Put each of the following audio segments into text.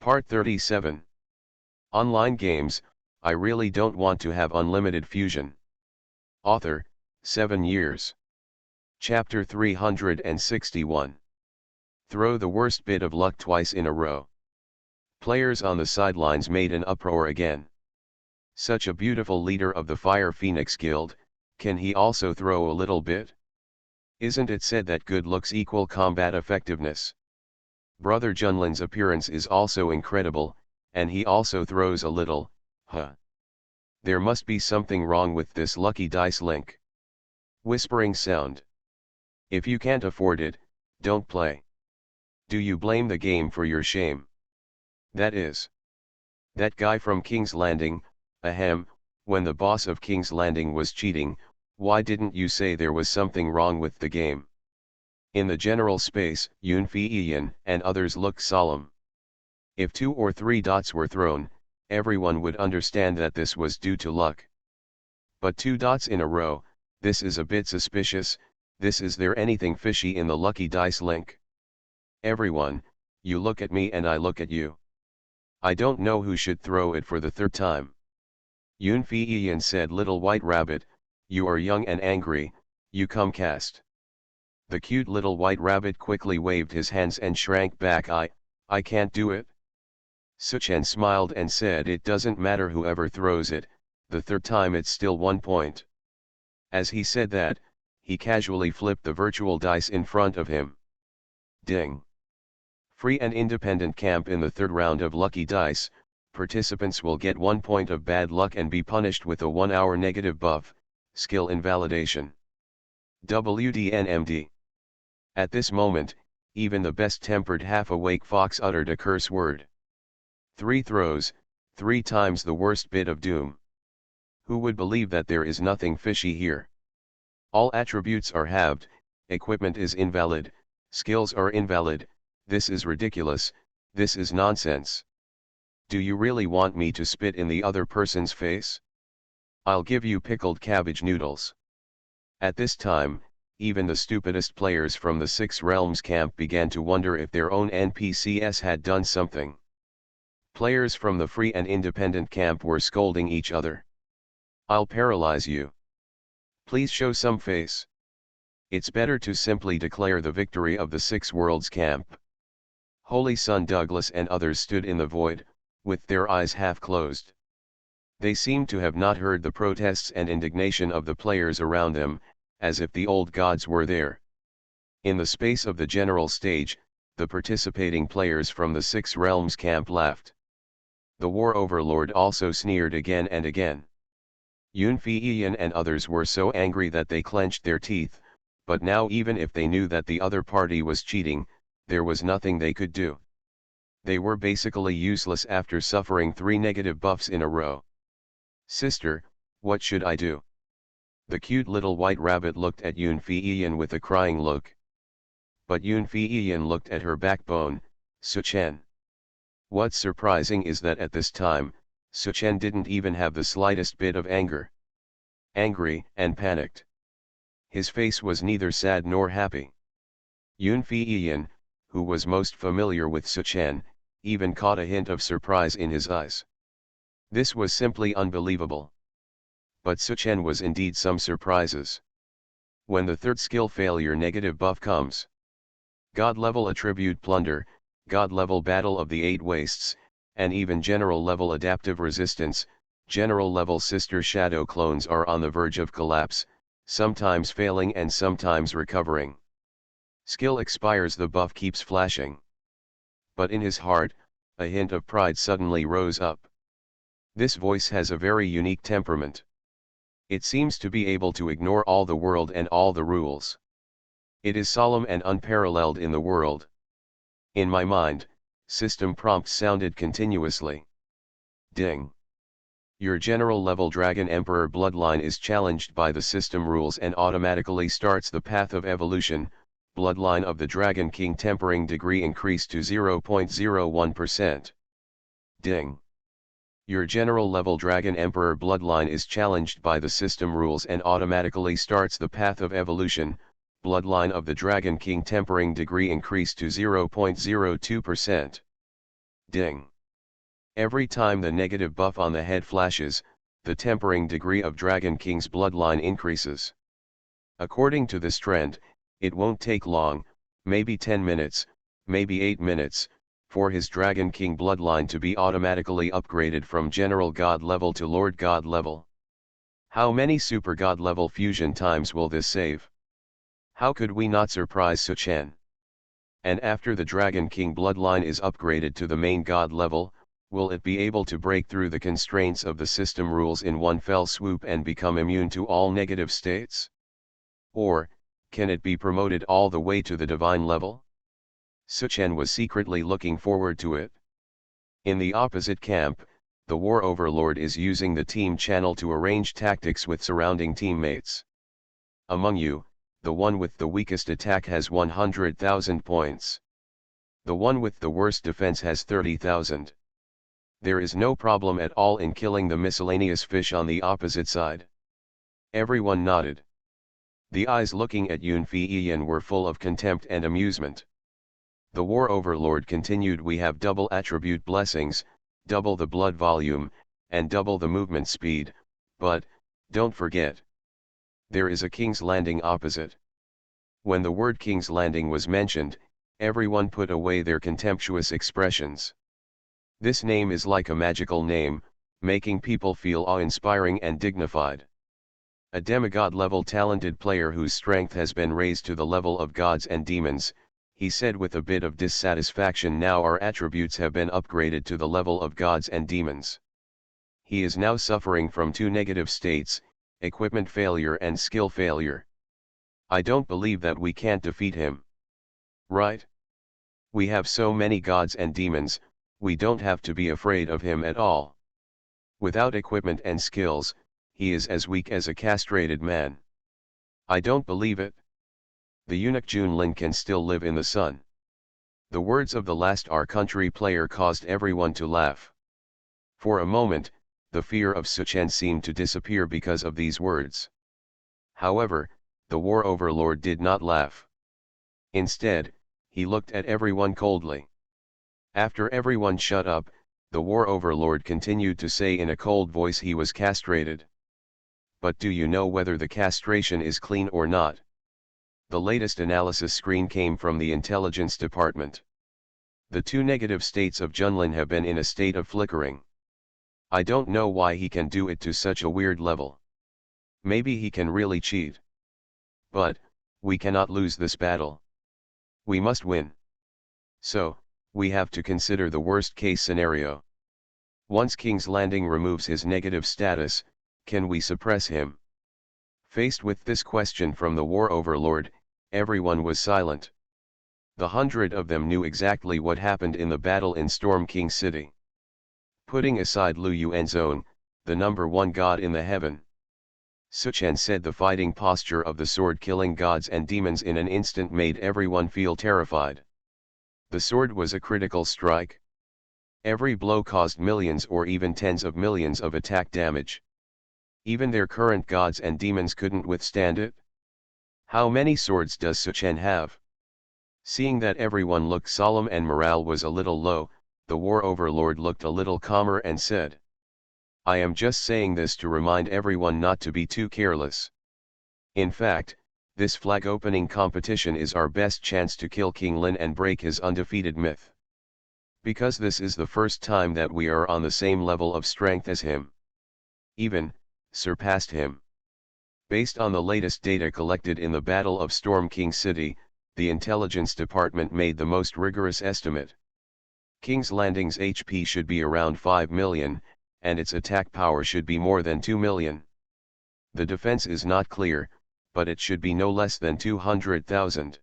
Part 37. Online games, I really don't want to have unlimited fusion. Author, 7 years. Chapter 361. Throw the worst bit of luck twice in a row. Players on the sidelines made an uproar again. Such a beautiful leader of the Fire Phoenix Guild, can he also throw a little bit? Isn't it said that good looks equal combat effectiveness? Brother Junlin's appearance is also incredible, and he also throws a little, huh? There must be something wrong with this lucky dice link. Whispering sound. If you can't afford it, don't play. Do you blame the game for your shame? That is. That guy from King's Landing, ahem, when the boss of King's Landing was cheating, why didn't you say there was something wrong with the game? In the general space, Yunfi and others looked solemn. If 2 or 3 dots were thrown, everyone would understand that this was due to luck. But 2 dots in a row, this is a bit suspicious. Is there anything fishy in the lucky dice link? Everyone, you look at me and I look at you. I don't know who should throw it for the 3rd time. Yunfi said, "Little White Rabbit, you are young and angry, you come cast." The cute little white rabbit quickly waved his hands and shrank back. I can't do it. Suchen smiled and said, "It doesn't matter whoever throws it, the 3rd time it's still 1 point. As he said that, he casually flipped the virtual dice in front of him. Ding. Free and independent camp in the 3rd round of Lucky Dice, participants will get 1 point of bad luck and be punished with a 1-hour negative buff, skill invalidation. WDNMD. At this moment, even the best-tempered half-awake fox uttered a curse word. 3 throws, 3 times the worst bit of doom. Who would believe that there is nothing fishy here? All attributes are halved, equipment is invalid, skills are invalid. This is ridiculous, this is nonsense. Do you really want me to spit in the other person's face? I'll give you pickled cabbage noodles. At this time, even the stupidest players from the 6 Realms camp began to wonder if their own NPCs had done something. Players from the free and independent camp were scolding each other. I'll paralyze you. Please show some face. It's better to simply declare the victory of the 6 Worlds camp. Holy Son Douglas and others stood in the void, with their eyes half closed. They seemed to have not heard the protests and indignation of the players around them, as if the old gods were there. In the space of the general stage, the participating players from the 6 Realms camp laughed. The War Overlord also sneered again and again. Yunfi and others were so angry that they clenched their teeth, but now even if they knew that the other party was cheating, there was nothing they could do. They were basically useless after suffering 3 negative buffs in a row. "Sister, what should I do?" The cute little white rabbit looked at Yunfi with a crying look. But Yunfi looked at her backbone, Suchen. What's surprising is that at this time, Suchen didn't even have the slightest bit of anger. Angry and panicked. His face was neither sad nor happy. Yunfi, who was most familiar with Suchen, even caught a hint of surprise in his eyes. This was simply unbelievable. But Suchen was indeed some surprises. When the 3rd skill failure negative buff comes. God level attribute plunder, God level battle of the 8 wastes, and even general level adaptive resistance, general level sister shadow clones are on the verge of collapse, sometimes failing and sometimes recovering. Skill expires, the buff keeps flashing. But in his heart, a hint of pride suddenly rose up. This voice has a very unique temperament. It seems to be able to ignore all the world and all the rules. It is solemn and unparalleled in the world. In my mind, system prompts sounded continuously. Ding. Your general level Dragon Emperor bloodline is challenged by the system rules and automatically starts the path of evolution. Bloodline of the Dragon King tempering degree increased to 0.01%. Ding. Your general level Dragon Emperor bloodline is challenged by the system rules and automatically starts the path of evolution. Bloodline of the Dragon King tempering degree increased to 0.02%. Ding. Every time the negative buff on the head flashes, the tempering degree of Dragon King's bloodline increases. According to this trend, it won't take long, maybe 10 minutes, maybe 8 minutes, for his Dragon King bloodline to be automatically upgraded from General God level to Lord God level. How many Super God level fusion times will this save? How could we not surprise Suchen? And after the Dragon King bloodline is upgraded to the main God level, will it be able to break through the constraints of the system rules in one fell swoop and become immune to all negative states? Or, can it be promoted all the way to the divine level? Suchen was secretly looking forward to it. In the opposite camp, the War Overlord is using the team channel to arrange tactics with surrounding teammates. Among you, the one with the weakest attack has 100,000 points. The one with the worst defense has 30,000. There is no problem at all in killing the miscellaneous fish on the opposite side. Everyone nodded. The eyes looking at Yun Feiyan were full of contempt and amusement. The War Overlord continued, we have double attribute blessings, double the blood volume, and double the movement speed, but, don't forget. There is a King's Landing opposite. When the word King's Landing was mentioned, everyone put away their contemptuous expressions. This name is like a magical name, making people feel awe-inspiring and dignified. A demigod-level talented player whose strength has been raised to the level of gods and demons, he said with a bit of dissatisfaction, now our attributes have been upgraded to the level of gods and demons. He is now suffering from two negative states, equipment failure and skill failure. I don't believe that we can't defeat him. Right? We have so many gods and demons, we don't have to be afraid of him at all. Without equipment and skills, he is as weak as a castrated man. I don't believe it. The eunuch Junlin can still live in the sun. The words of the last Our Country player caused everyone to laugh. For a moment, the fear of Suchen seemed to disappear because of these words. However, the War Overlord did not laugh. Instead, he looked at everyone coldly. After everyone shut up, the War Overlord continued to say in a cold voice he was castrated. But do you know whether the castration is clean or not? The latest analysis screen came from the intelligence department. The two negative states of Junlin have been in a state of flickering. I don't know why he can do it to such a weird level. Maybe he can really cheat. But, we cannot lose this battle. We must win. So, we have to consider the worst case scenario. Once King's Landing removes his negative status, can we suppress him? Faced with this question from the War Overlord, everyone was silent. The 100 of them knew exactly what happened in the battle in Storm King City. Putting aside Lu Yuanzong, the number one god in the heaven, Suchen said the fighting posture of the sword killing gods and demons in an instant made everyone feel terrified. The sword was a critical strike. Every blow caused millions or even tens of millions of attack damage. Even their current gods and demons couldn't withstand it. How many swords does Suchen have? Seeing that everyone looked solemn and morale was a little low, the War Overlord looked a little calmer and said, I am just saying this to remind everyone not to be too careless. In fact, this flag opening competition is our best chance to kill King Lin and break his undefeated myth. Because this is the first time that we are on the same level of strength as him. Even, surpassed him. Based on the latest data collected in the Battle of Storm King City, the intelligence department made the most rigorous estimate. King's Landing's HP should be around 5 million, and its attack power should be more than 2 million. The defense is not clear, but it should be no less than 200,000.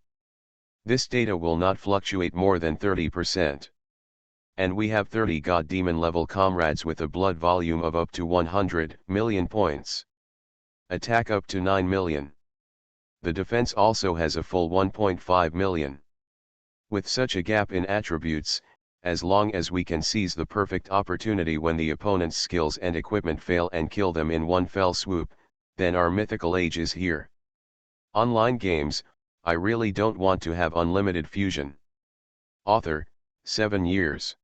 This data will not fluctuate more than 30%. And we have 30 god demon level comrades with a blood volume of up to 100 million points. Attack up to 9 million. The defense also has a full 1.5 million. With such a gap in attributes, as long as we can seize the perfect opportunity when the opponent's skills and equipment fail and kill them in one fell swoop, then our mythical age is here. Online games, I really don't want to have unlimited fusion. Author, 7 years.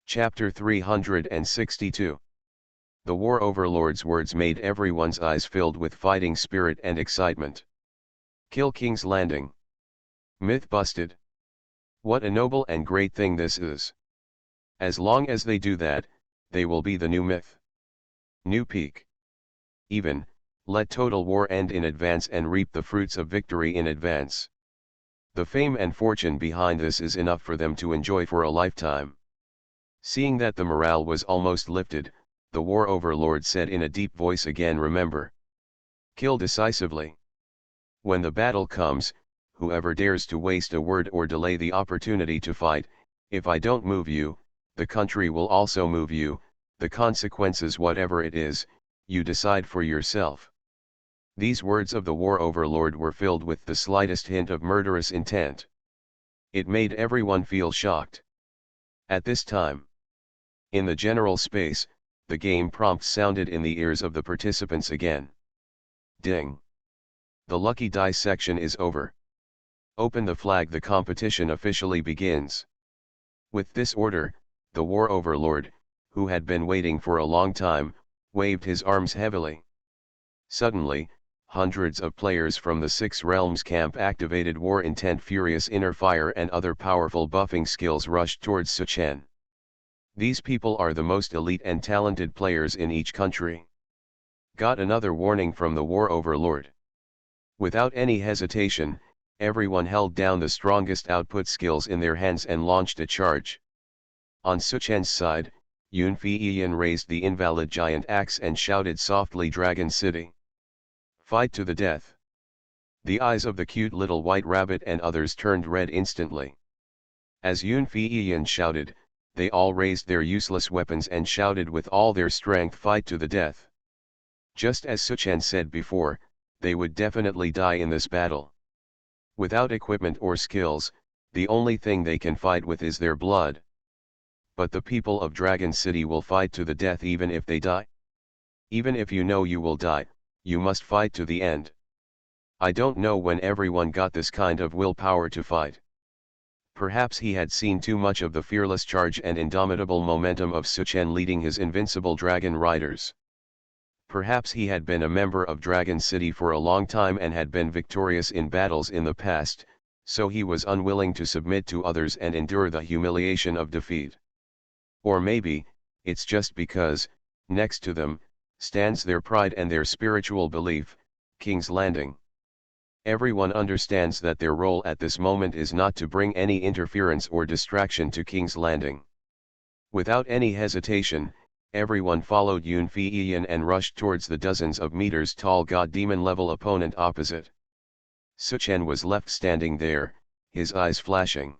Chapter 362. The war overlord's words made everyone's eyes filled with fighting spirit and excitement. Kill King's Landing. Myth busted. What a noble and great thing this is. As long as they do that, they will be the new myth. New peak. Even, let total war end in advance and reap the fruits of victory in advance. The fame and fortune behind this is enough for them to enjoy for a lifetime. Seeing that the morale was almost lifted, the war overlord said in a deep voice again, remember. Kill decisively. When the battle comes, whoever dares to waste a word or delay the opportunity to fight, if I don't move you, the country will also move you, the consequences whatever it is, you decide for yourself. These words of the war overlord were filled with the slightest hint of murderous intent. It made everyone feel shocked. At this time, in the general space, the game prompt sounded in the ears of the participants again. Ding! The lucky die section is over. Open the flag, the competition officially begins. With this order, the war overlord, who had been waiting for a long time, waved his arms heavily. Suddenly, hundreds of players from the Six Realms camp activated War Intent, Furious Inner Fire and other powerful buffing skills rushed towards Suchen. These people are the most elite and talented players in each country. Got another warning from the war overlord. Without any hesitation, everyone held down the strongest output skills in their hands and launched a charge. On Suchen's side, Yun Fiyan raised the invalid giant axe and shouted softly, Dragon City. Fight to the death. The eyes of the cute little white rabbit and others turned red instantly. As Yun Fiyan shouted, they all raised their useless weapons and shouted with all their strength, fight to the death. Just as Suchen said before, they would definitely die in this battle. Without equipment or skills, the only thing they can fight with is their blood. But the people of Dragon City will fight to the death even if they die. Even if you know you will die, you must fight to the end. I don't know when everyone got this kind of willpower to fight. Perhaps he had seen too much of the fearless charge and indomitable momentum of Suchen leading his invincible dragon riders. Perhaps he had been a member of Dragon City for a long time and had been victorious in battles in the past, so he was unwilling to submit to others and endure the humiliation of defeat. Or maybe, it's just because, next to them, stands their pride and their spiritual belief, King's Landing. Everyone understands that their role at this moment is not to bring any interference or distraction to King's Landing. Without any hesitation, everyone followed Yun Fiyan and rushed towards the dozens of meters tall god-demon level opponent opposite. Suchen was left standing there, his eyes flashing.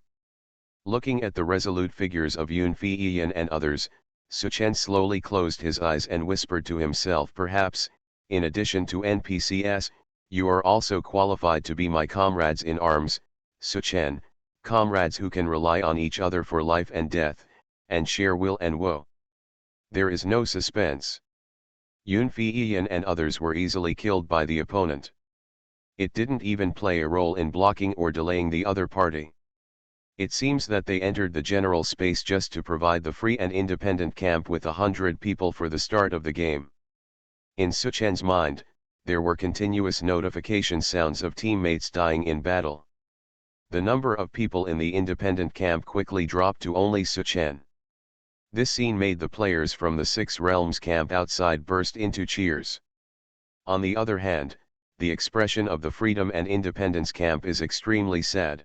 Looking at the resolute figures of Yun Fiyan and others, Suchen slowly closed his eyes and whispered to himself, perhaps, in addition to NPCs, you are also qualified to be my comrades in arms, Suchen, comrades who can rely on each other for life and death, and share will and woe. There is no suspense. Yun Fiyan and others were easily killed by the opponent. It didn't even play a role in blocking or delaying the other party. It seems that they entered the general space just to provide the free and independent camp with 100 people for the start of the game. In Suchen's mind, there were continuous notification sounds of teammates dying in battle. The number of people in the independent camp quickly dropped to only Suchen. This scene made the players from the Six Realms camp outside burst into cheers. On the other hand, the expression of the Freedom and Independence camp is extremely sad.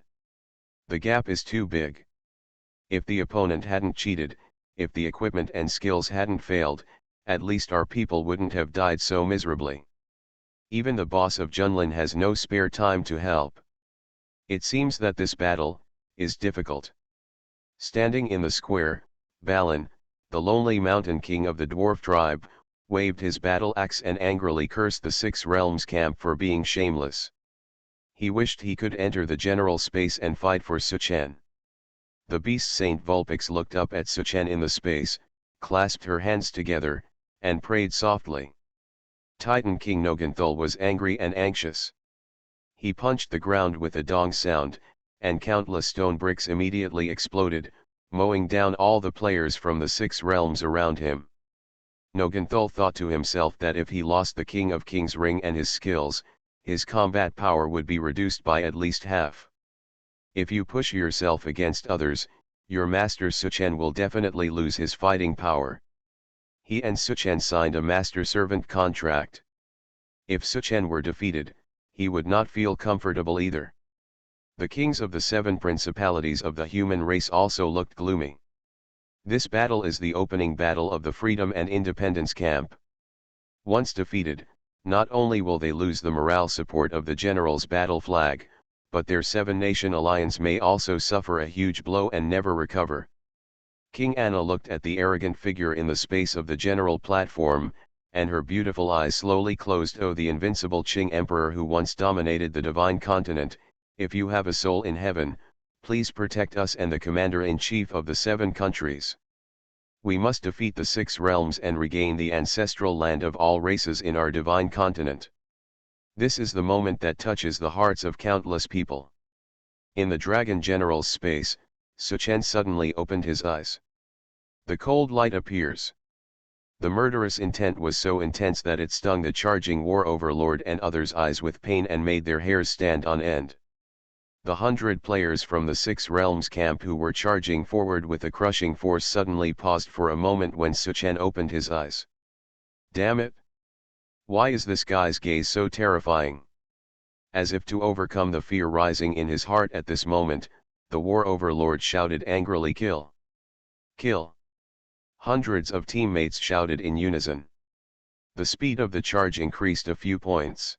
The gap is too big. If the opponent hadn't cheated, if the equipment and skills hadn't failed, at least our people wouldn't have died so miserably. Even the boss of Junlin has no spare time to help. It seems that this battle is difficult. Standing in the square, Balin, the lonely mountain king of the dwarf tribe, waved his battle axe and angrily cursed the Six Realms camp for being shameless. He wished he could enter the general space and fight for Suchen. The beast Saint Vulpix looked up at Suchen in the space, clasped her hands together, and prayed softly. Titan King Noganthul was angry and anxious. He punched the ground with a dong sound, and countless stone bricks immediately exploded, mowing down all the players from the 6 realms around him. Noganthul thought to himself that if he lost the King of Kings ring and his skills, his combat power would be reduced by at least half. If you push yourself against others, your master Suchen will definitely lose his fighting power. He and Suchen signed a master-servant contract. If Suchen were defeated, he would not feel comfortable either. The kings of the 7 principalities of the human race also looked gloomy. This battle is the opening battle of the Freedom and Independence camp. Once defeated, not only will they lose the morale support of the general's battle flag, but their 7-nation alliance may also suffer a huge blow and never recover. King Anna looked at the arrogant figure in the space of the general platform, and her beautiful eyes slowly closed. Oh, the invincible Qing emperor who once dominated the divine continent, if you have a soul in heaven, please protect us and the commander-in-chief of the 7 countries. We must defeat the 6 realms and regain the ancestral land of all races in our divine continent. This is the moment that touches the hearts of countless people. In the dragon general's space, Suchen suddenly opened his eyes. The cold light appears. The murderous intent was so intense that it stung the charging war overlord and others' eyes with pain and made their hairs stand on end. The 100 players from the 6 realms camp who were charging forward with a crushing force suddenly paused for a moment when Suchen opened his eyes. Damn it! Why is this guy's gaze so terrifying? As if to overcome the fear rising in his heart at this moment, the war overlord shouted angrily, "Kill! Kill!" Hundreds of teammates shouted in unison. The speed of the charge increased a few points.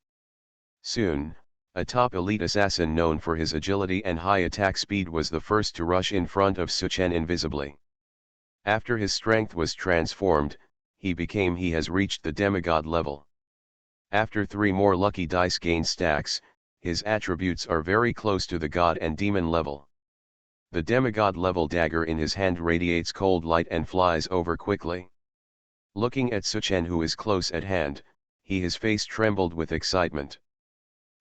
Soon, a top elite assassin known for his agility and high attack speed was the first to rush in front of Suchen invisibly. After his strength was transformed, he has reached the demigod level. After 3 more lucky dice gain stacks, his attributes are very close to the god and demon level. The demigod level dagger in his hand radiates cold light and flies over quickly. Looking at Suchen who is close at hand, his face trembled with excitement.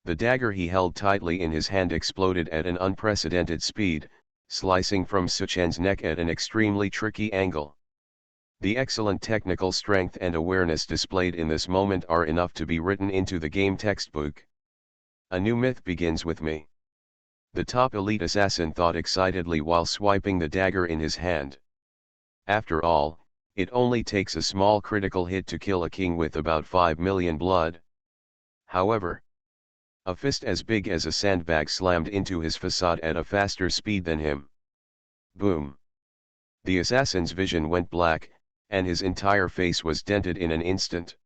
The dagger he held tightly in his hand exploded at an unprecedented speed, slicing from Suchen's neck at an extremely tricky angle. The excellent technical strength and awareness displayed in this moment are enough to be written into the game textbook. A new myth begins with me. The top elite assassin thought excitedly while swiping the dagger in his hand. After all, it only takes a small critical hit to kill a king with about 5 million blood. However, a fist as big as a sandbag slammed into his facade at a faster speed than him. Boom! The assassin's vision went black, and his entire face was dented in an instant.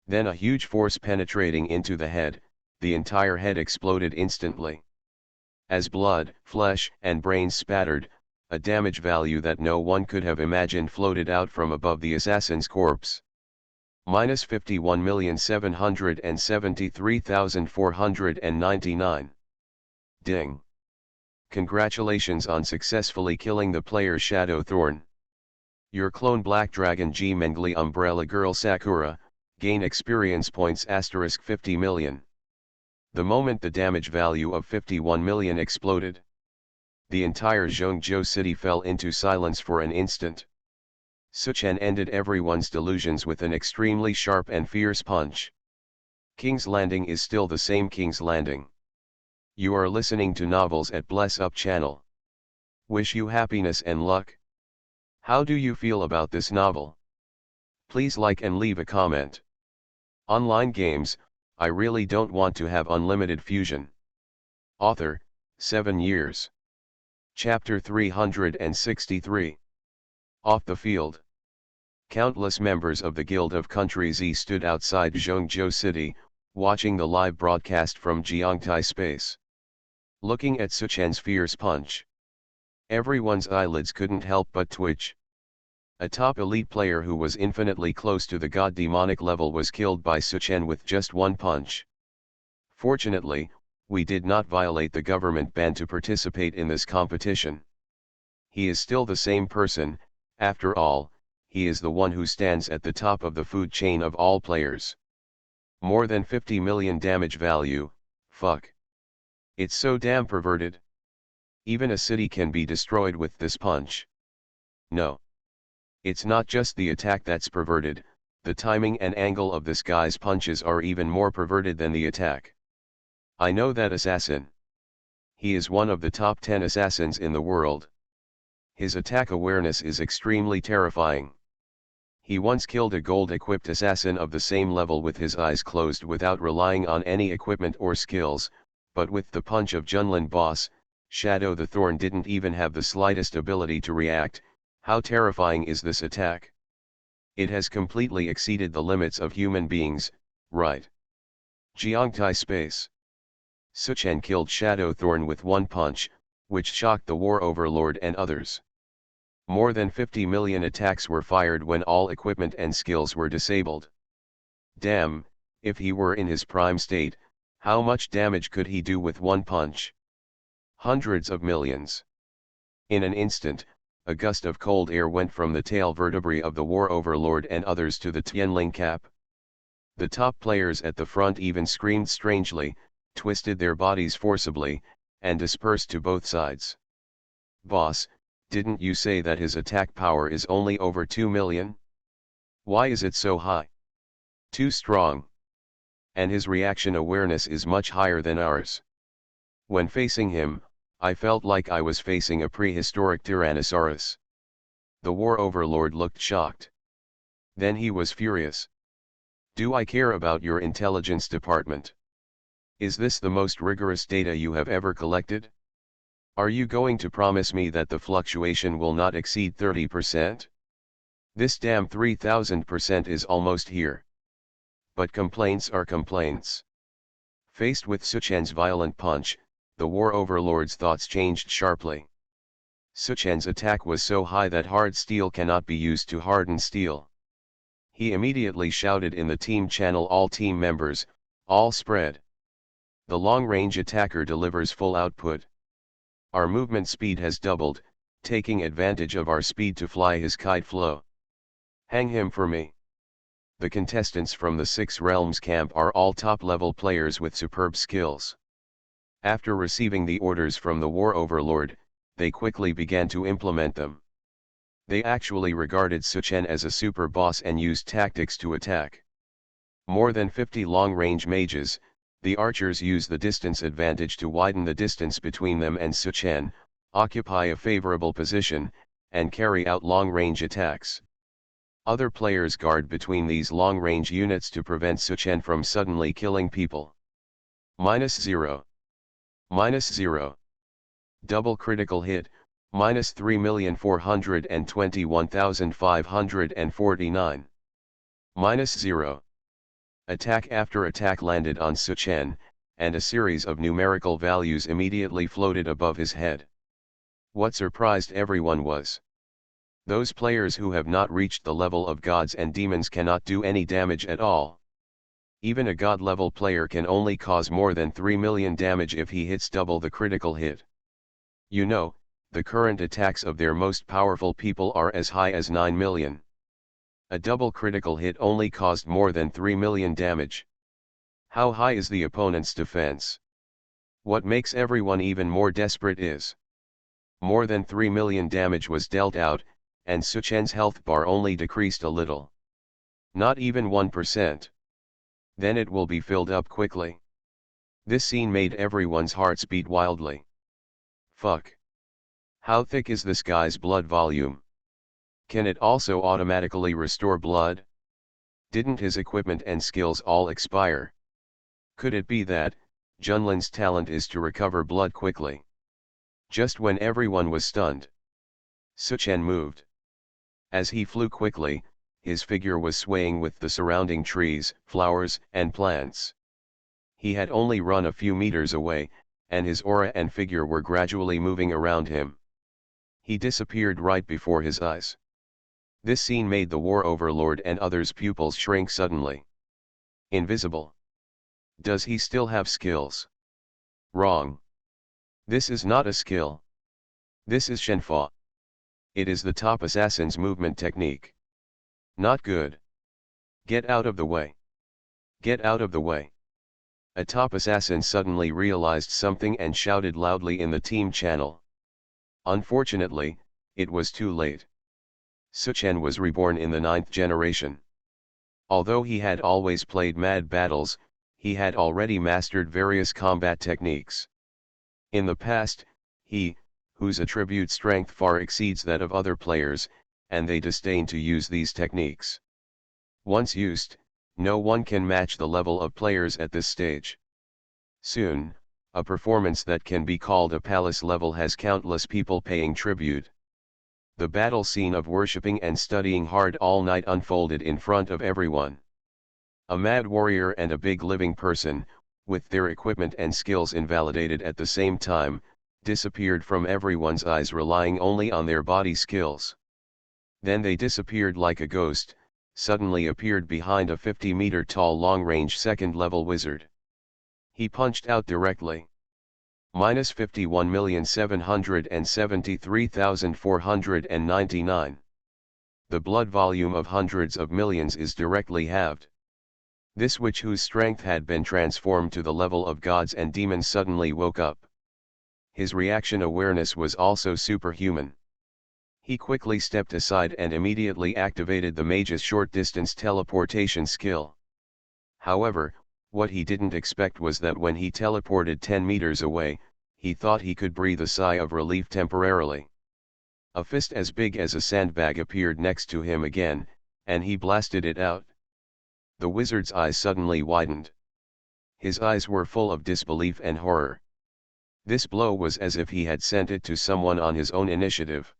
Then a huge force penetrating into the head, the entire head exploded instantly. As blood, flesh, and brains spattered, a damage value that no one could have imagined floated out from above the assassin's corpse. Minus 51,773,499. Ding. Congratulations on successfully killing the player Shadow Thorn. Your clone Black Dragon G Mengli Umbrella Girl Sakura, gain experience points * 50 million. The moment the damage value of 51 million exploded, the entire Zhongzhou city fell into silence for an instant. Suchen ended everyone's delusions with an extremely sharp and fierce punch. King's Landing is still the same King's Landing. You are listening to Novels at Bless Up channel. Wish you happiness and luck. How do you feel about this novel? Please like and leave a comment. Online games, I really don't want to have unlimited fusion. Author, 7 years. Chapter 363. Off the field. Countless members of the Guild of Country Z stood outside Zhongzhou City, watching the live broadcast from Jiangtai Space. Looking at Suchen's fierce punch, everyone's eyelids couldn't help but twitch. A top elite player who was infinitely close to the god demonic level was killed by Suchen with just one punch. Fortunately, we did not violate the government ban to participate in this competition. He is still the same person, after all, he is the one who stands at the top of the food chain of all players. More than 50 million damage value, fuck. It's so damn perverted. Even a city can be destroyed with this punch. No. It's not just the attack that's perverted, the timing and angle of this guy's punches are even more perverted than the attack. I know that assassin. He is one of the top 10 assassins in the world. His attack awareness is extremely terrifying. He once killed a gold-equipped assassin of the same level with his eyes closed without relying on any equipment or skills, but with the punch of Junlin boss, Shadow the Thorn didn't even have the slightest ability to react. How terrifying is this attack? It has completely exceeded the limits of human beings, right? Jiangtai Space. Suchen killed Shadow Thorn with one punch, which shocked the War Overlord and others. More than 50 million attacks were fired when all equipment and skills were disabled. Damn, if he were in his prime state, how much damage could he do with one punch? Hundreds of millions. In an instant, a gust of cold air went from the tail vertebrae of the War Overlord and others to the Tianling cap. The top players at the front even screamed strangely, twisted their bodies forcibly, and dispersed to both sides. Boss, didn't you say that his attack power is only over 2 million? Why is it so high? Too strong. And his reaction awareness is much higher than ours. When facing him, I felt like I was facing a prehistoric Tyrannosaurus. The War Overlord looked shocked. Then he was furious. Do I care about your intelligence department? Is this the most rigorous data you have ever collected? Are you going to promise me that the fluctuation will not exceed 30%? This damn 3000% is almost here. But complaints are complaints. Faced with Suchen's violent punch, the War Overlord's thoughts changed sharply. Suchen's attack was so high that hard steel cannot be used to harden steel. He immediately shouted in the team channel, all team members, all spread. The long-range attacker delivers full output. Our movement speed has doubled, taking advantage of our speed to fly his kite flow. Hang him for me. The contestants from the Six Realms camp are all top-level players with superb skills. After receiving the orders from the War Overlord, they quickly began to implement them. They actually regarded Suchen as a super boss and used tactics to attack. More than 50 long-range mages, the archers use the distance advantage to widen the distance between them and Suchen, occupy a favorable position, and carry out long-range attacks. Other players guard between these long-range units to prevent Suchen from suddenly killing people. -0. -0. Double critical hit, -3,421,549. -0. Attack after attack landed on Suchen, and a series of numerical values immediately floated above his head. What surprised everyone was, those players who have not reached the level of gods and demons cannot do any damage at all. Even a god-level player can only cause more than 3 million damage if he hits double the critical hit. You know, the current attacks of their most powerful people are as high as 9 million. A double critical hit only caused more than 3 million damage. How high is the opponent's defense? What makes everyone even more desperate is, more than 3 million damage was dealt out, and Suchen's health bar only decreased a little. Not even 1%. Then it will be filled up quickly. This scene made everyone's hearts beat wildly. Fuck. How thick is this guy's blood volume? Can it also automatically restore blood? Didn't his equipment and skills all expire? Could it be that, Junlin's talent is to recover blood quickly? Just when everyone was stunned, Suchen moved. As he flew quickly, his figure was swaying with the surrounding trees, flowers, and plants. He had only run a few meters away, and his aura and figure were gradually moving around him. He disappeared right before his eyes. This scene made the War Overlord and others' pupils shrink suddenly. Invisible. Does he still have skills? Wrong. This is not a skill. This is Shenfa. It is the top assassin's movement technique. Not good. Get out of the way. Get out of the way. A top assassin suddenly realized something and shouted loudly in the team channel. Unfortunately, it was too late. Suchen was reborn in the 9th generation. Although he had always played mad battles, he had already mastered various combat techniques. In the past, whose attribute strength far exceeds that of other players, and they disdain to use these techniques. Once used, no one can match the level of players at this stage. Soon, a performance that can be called a palace level has countless people paying tribute. The battle scene of worshipping and studying hard all night unfolded in front of everyone. A mad warrior and a big living person, with their equipment and skills invalidated at the same time, disappeared from everyone's eyes, relying only on their body skills. Then they disappeared like a ghost, suddenly appeared behind a 50-meter tall long-range second-level wizard. He punched out directly. Minus 51,773,499. The blood volume of hundreds of millions is directly halved. This witch, whose strength had been transformed to the level of gods and demons, suddenly woke up. His reaction awareness was also superhuman. He quickly stepped aside and immediately activated the mage's short-distance teleportation skill. However, what he didn't expect was that when he teleported 10 meters away, he thought he could breathe a sigh of relief temporarily. A fist as big as a sandbag appeared next to him again, and he blasted it out. The wizard's eyes suddenly widened. His eyes were full of disbelief and horror. This blow was as if he had sent it to someone on his own initiative.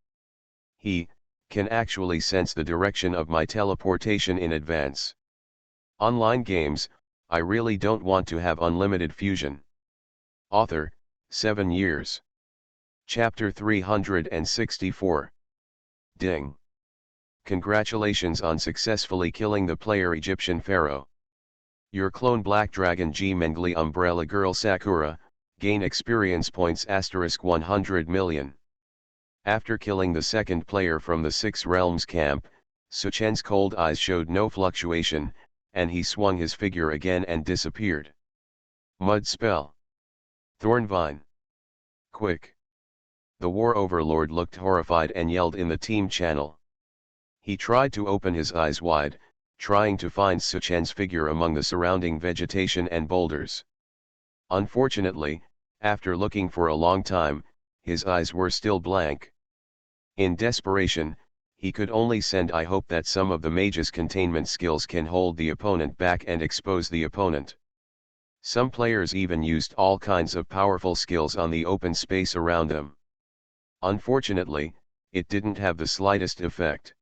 He can actually sense the direction of my teleportation in advance. Online games, I really don't want to have unlimited fusion. Author, 7 years. Chapter 364. Ding. Congratulations on successfully killing the player Egyptian Pharaoh. Your clone Black Dragon G Mengli Umbrella Girl Sakura, gain experience points *100 million. After killing the second player from the Six Realms camp, Suchen's cold eyes showed no fluctuation, and he swung his figure again and disappeared. Mud spell. Thornvine. Quick. The War Overlord looked horrified and yelled in the team channel. He tried to open his eyes wide, trying to find Suchen's figure among the surrounding vegetation and boulders. Unfortunately, after looking for a long time, his eyes were still blank. In desperation, he could only send "I hope that some of the mage's containment skills can hold the opponent back and expose the opponent." Some players even used all kinds of powerful skills on the open space around them. Unfortunately, it didn't have the slightest effect.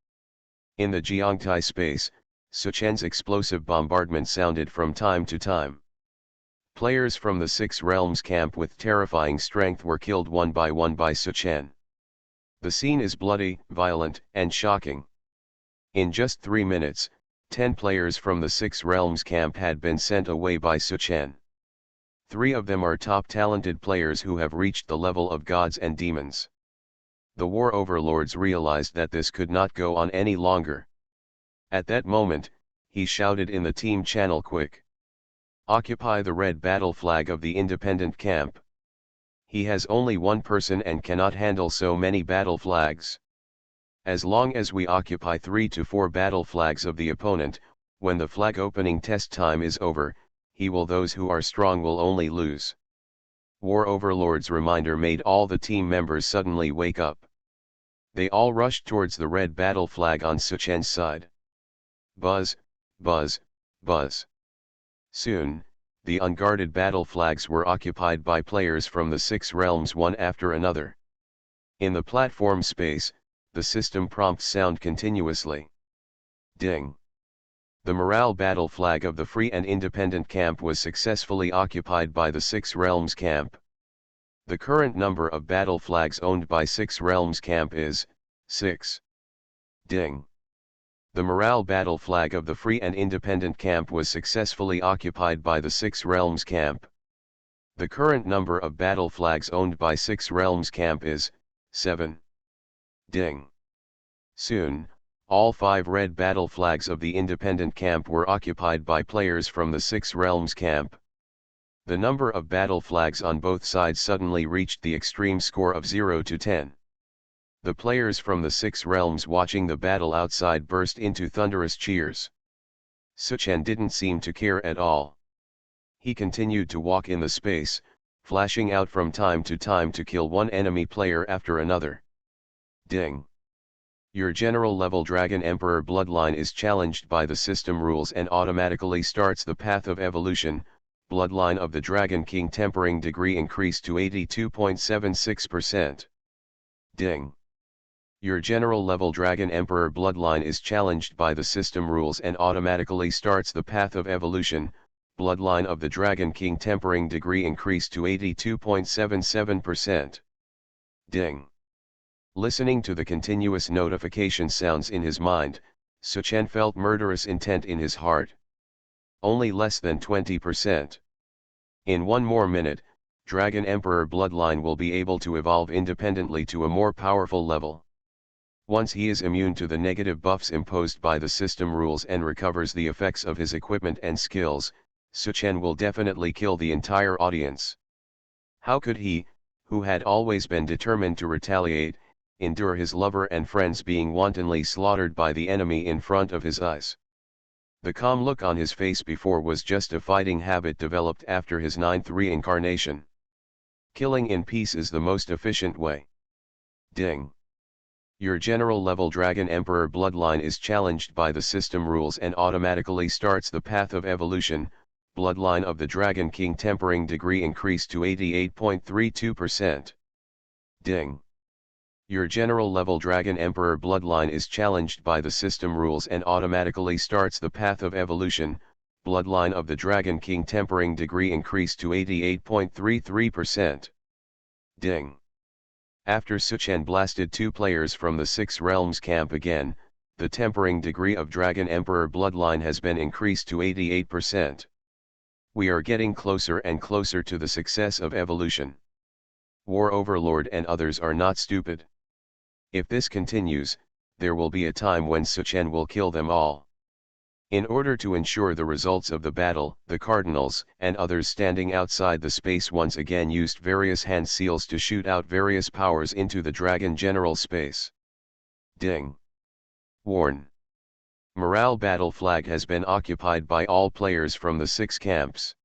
In the Jiangtai space, Suchen's explosive bombardment sounded from time to time. Players from the Six Realms camp with terrifying strength were killed one by Suchen. The scene is bloody, violent, and shocking. In just 3 minutes, 10 players from the Six Realms camp had been sent away by Suchen. 3 of them are top talented players who have reached the level of gods and demons. The War Overlords realized that this could not go on any longer. At that moment, he shouted in the team channel, "Quick! Occupy the red battle flag of the independent camp." He has only one person and cannot handle so many battle flags. As long as we occupy 3 to 4 battle flags of the opponent, when the flag opening test time is over, those who are strong will only lose. War Overlord's reminder made all the team members suddenly wake up. They all rushed towards the red battle flag on Suchen's side. Buzz, buzz, buzz. Soon, the unguarded battle flags were occupied by players from the Six Realms one after another. In the platform space, the system prompts sound continuously. Ding. The morale battle flag of the free and independent camp was successfully occupied by the Six Realms camp. The current number of battle flags owned by Six Realms camp is 6. Ding. The morale battle flag of the free and independent camp was successfully occupied by the Six Realms camp. The current number of battle flags owned by Six Realms camp is 7. Ding. Soon, all 5 red battle flags of the independent camp were occupied by players from the Six Realms camp. The number of battle flags on both sides suddenly reached the extreme score of 0 to 10. The players from the six realms watching the battle outside burst into thunderous cheers. Suchen didn't seem to care at all. He continued to walk in the space, flashing out from time to kill one enemy player after another. Ding! Your general level Dragon Emperor bloodline is challenged by the system rules and automatically starts the path of evolution. Bloodline of the Dragon King tempering degree increased to 82.76%. Ding! Your general level Dragon Emperor bloodline is challenged by the system rules and automatically starts the path of evolution. Bloodline of the Dragon King tempering degree increased to 82.77%. Ding! Listening to the continuous notification sounds in his mind, Suchen felt murderous intent in his heart. Only less than 20%. In one more minute, Dragon Emperor bloodline will be able to evolve independently to a more powerful level. Once he is immune to the negative buffs imposed by the system rules and recovers the effects of his equipment and skills, Suchen will definitely kill the entire audience. How could he, who had always been determined to retaliate, endure his lover and friends being wantonly slaughtered by the enemy in front of his eyes? The calm look on his face before was just a fighting habit developed after his 9th reincarnation. Killing in peace is the most efficient way. Ding! Your general level Dragon Emperor bloodline is challenged by the system rules and automatically starts the path of evolution. Bloodline of the Dragon King tempering degree increased to 88.32%. Ding! Your general level Dragon Emperor bloodline is challenged by the system rules and automatically starts the path of evolution. Bloodline of the Dragon King tempering degree increased to 88.33%. Ding! After Suchen blasted two players from the Six Realms camp again, the tempering degree of Dragon Emperor bloodline has been increased to 88%. We are getting closer and closer to the success of evolution. War Overlord and others are not stupid. If this continues, there will be a time when Suchen will kill them all. In order to ensure the results of the battle, the cardinals and others standing outside the space once again used various hand seals to shoot out various powers into the dragon general space. Ding! Warn! Morale battle flag has been occupied by all players from the six camps.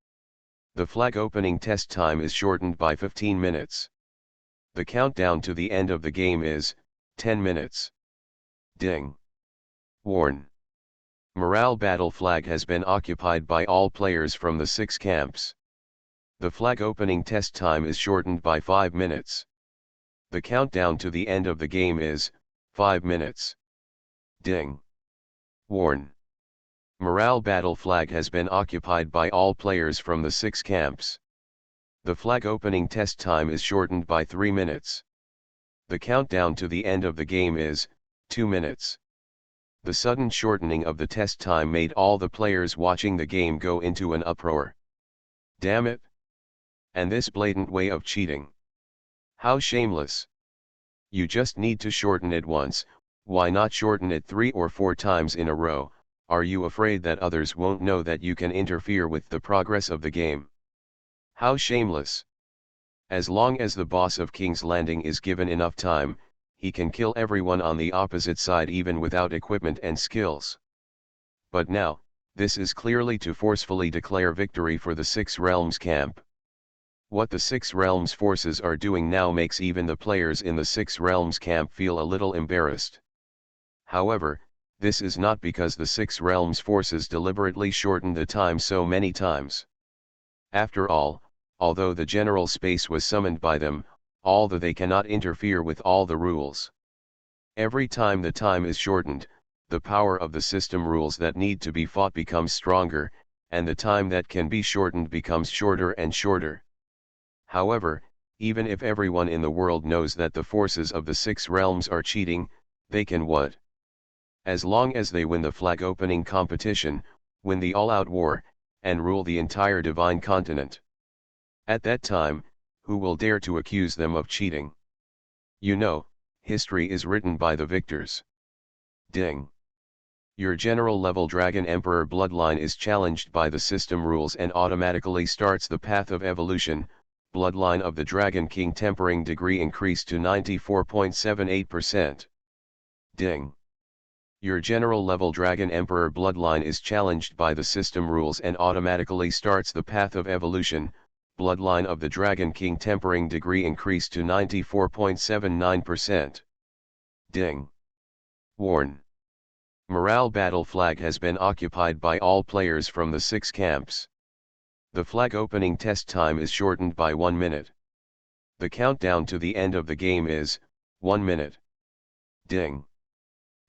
The flag opening test time is shortened by 15 minutes. The countdown to the end of the game is 10 minutes. Ding! Warn! Morale battle flag has been occupied by all players from the six camps. The flag opening test time is shortened by 5 minutes. The countdown to the end of the game is 5 minutes. Ding! Warn! Morale battle flag has been occupied by all players from the six camps. The flag opening test time is shortened by 3 minutes. The countdown to the end of the game is 2 minutes. The sudden shortening of the test time made all the players watching the game go into an uproar. Damn it! And this blatant way of cheating. How shameless! You just need to shorten it once, why not shorten it 3 or 4 times in a row? Are you afraid that others won't know that you can interfere with the progress of the game? How shameless! As long as the boss of King's Landing is given enough time, he can kill everyone on the opposite side even without equipment and skills. But now, this is clearly to forcefully declare victory for the Six Realms camp. What the Six Realms forces are doing now makes even the players in the Six Realms camp feel a little embarrassed. However, this is not because the Six Realms forces deliberately shortened the time so many times. After all, although the general space was summoned by them, although they cannot interfere with all the rules. Every time the time is shortened, the power of the system rules that need to be fought becomes stronger, and the time that can be shortened becomes shorter and shorter. However, even if everyone in the world knows that the forces of the Six Realms are cheating, they can what? As long as they win the flag opening competition, win the all-out war, and rule the entire divine continent. At that time, who will dare to accuse them of cheating? You know, history is written by the victors. Ding! Your general level Dragon Emperor bloodline is challenged by the system rules and automatically starts the path of evolution. bloodline of the Dragon King tempering degree increased to 94.78%. Ding. Your general level Dragon Emperor bloodline is challenged by the system rules and automatically starts the path of evolution. Bloodline of the Dragon King tempering degree increased to 94.79%. Ding. Warn. Morale battle flag has been occupied by all players from the 6 camps. The flag opening test time is shortened by 1 minute. The countdown to the end of the game is 1 minute. Ding.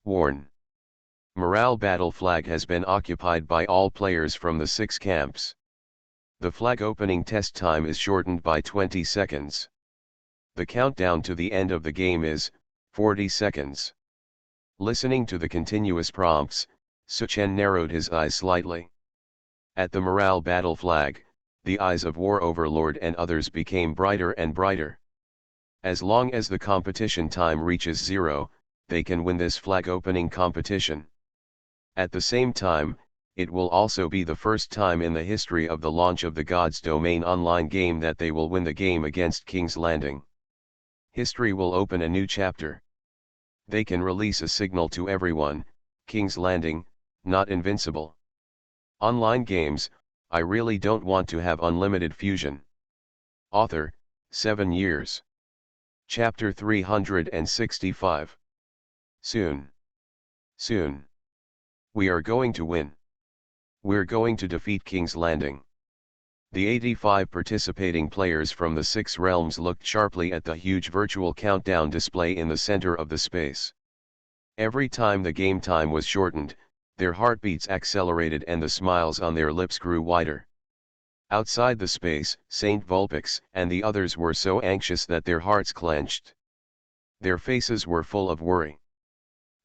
Warn. Morale battle flag has been occupied by all players from the 6 camps. The flag opening test time is shortened by 20 seconds. The countdown to the end of the game is 40 seconds. Listening to the continuous prompts, Suchen narrowed his eyes slightly. At the morale battle flag, the eyes of War Overlord and others became brighter and brighter. As long as the competition time reaches 0, they can win this flag opening competition. At the same time, it will also be the first time in the history of the launch of the God's Domain online game that they will win the game against King's Landing. History will open a new chapter. They can release a signal to everyone, King's Landing, not invincible. Online games, I really don't want to have unlimited fusion. Author, 7 years. Chapter 365. Soon. Soon. We are going to win. We're going to defeat King's Landing. The 85 participating players from the 6 realms looked sharply at the huge virtual countdown display in the center of the space. Every time the game time was shortened, their heartbeats accelerated and the smiles on their lips grew wider. Outside the space, Saint Vulpix and the others were so anxious that their hearts clenched. Their faces were full of worry.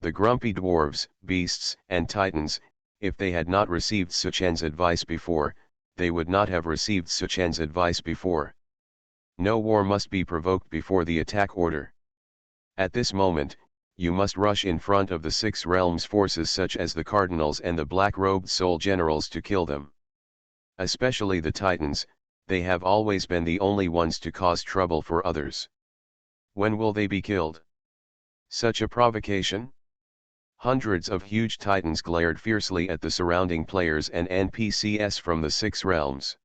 The grumpy dwarves, beasts, and titans, if they had not received Suchen's advice before, they would not have received Suchen's advice before. No war must be provoked before the attack order. At this moment, you must rush in front of the 6 realms forces such as the cardinals and the black-robed soul generals to kill them. Especially the titans, they have always been the only ones to cause trouble for others. When will they be killed? Such a provocation? Hundreds of huge titans glared fiercely at the surrounding players and NPCs from the 6 realms.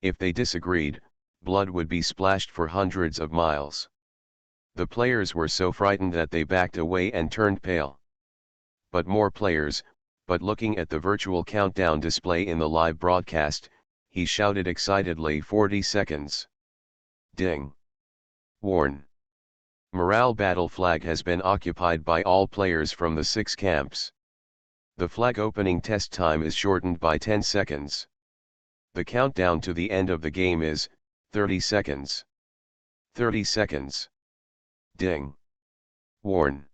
If they disagreed, blood would be splashed for hundreds of miles. The players were so frightened that they backed away and turned pale. But more players, but looking at the virtual countdown display in the live broadcast, he shouted excitedly 40 seconds. Ding. Warn. Morale battle flag has been occupied by all players from the 6 camps. The flag opening test time is shortened by 10 seconds. The countdown to the end of the game is 30 seconds. 30 seconds. Ding. Warn.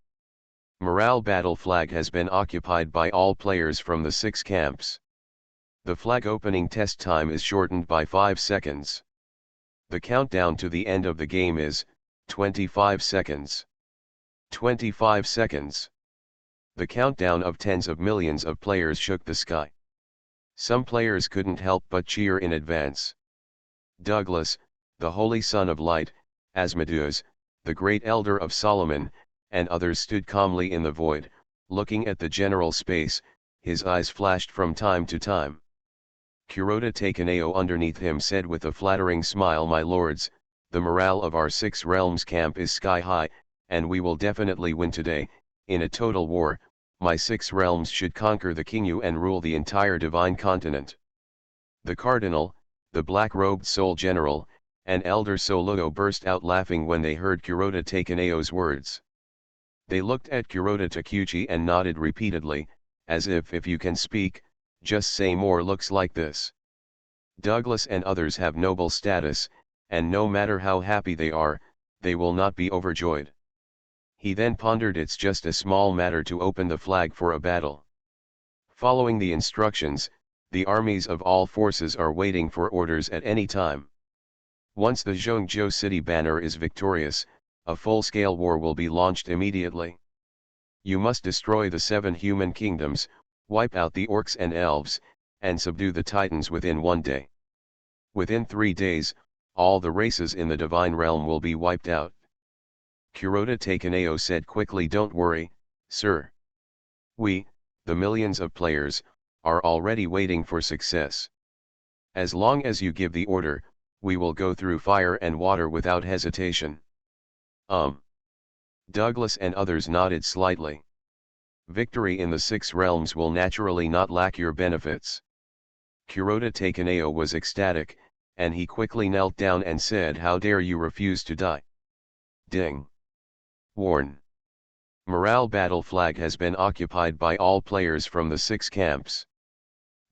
Morale battle flag has been occupied by all players from the 6 camps. The flag opening test time is shortened by 5 seconds. The countdown to the end of the game is 25 seconds. 25 seconds. The countdown of tens of millions of players shook the sky. Some players couldn't help but cheer in advance. Douglas, the holy son of light, Asmodeus, the great elder of Solomon, and others stood calmly in the void, looking at the general space. His eyes flashed from time to time. Kuroda Takeneo underneath him said with a flattering smile, "My lords, the morale of our 6 realms camp is sky high, and we will definitely win today. In a total war, my 6 realms should conquer the Kingu and rule the entire divine continent." The cardinal, the black-robed soul general, and Elder Soludo burst out laughing when they heard Kuroda Takeneo's words. They looked at Kuroda Takuchi and nodded repeatedly, as if you can speak, just say more. Looks like this. Douglas and others have noble status, and no matter how happy they are, they will not be overjoyed. He then pondered, it's just a small matter to open the flag for a battle. Following the instructions, the armies of all forces are waiting for orders at any time. Once the Zhongzhou city banner is victorious, a full-scale war will be launched immediately. You must destroy the 7 human kingdoms, wipe out the orcs and elves, and subdue the titans within 1 day. Within 3 days, all the races in the divine realm will be wiped out. Kuroda Takeneo said quickly, "Don't worry, sir. We, the millions of players, are already waiting for success. As long as you give the order, we will go through fire and water without hesitation." Douglas and others nodded slightly. Victory in the 6 realms will naturally not lack your benefits. Kuroda Takeneo was ecstatic, and he quickly knelt down and said, "How dare you refuse to die?" Ding. Warn. Morale battle flag has been occupied by all players from the 6 camps.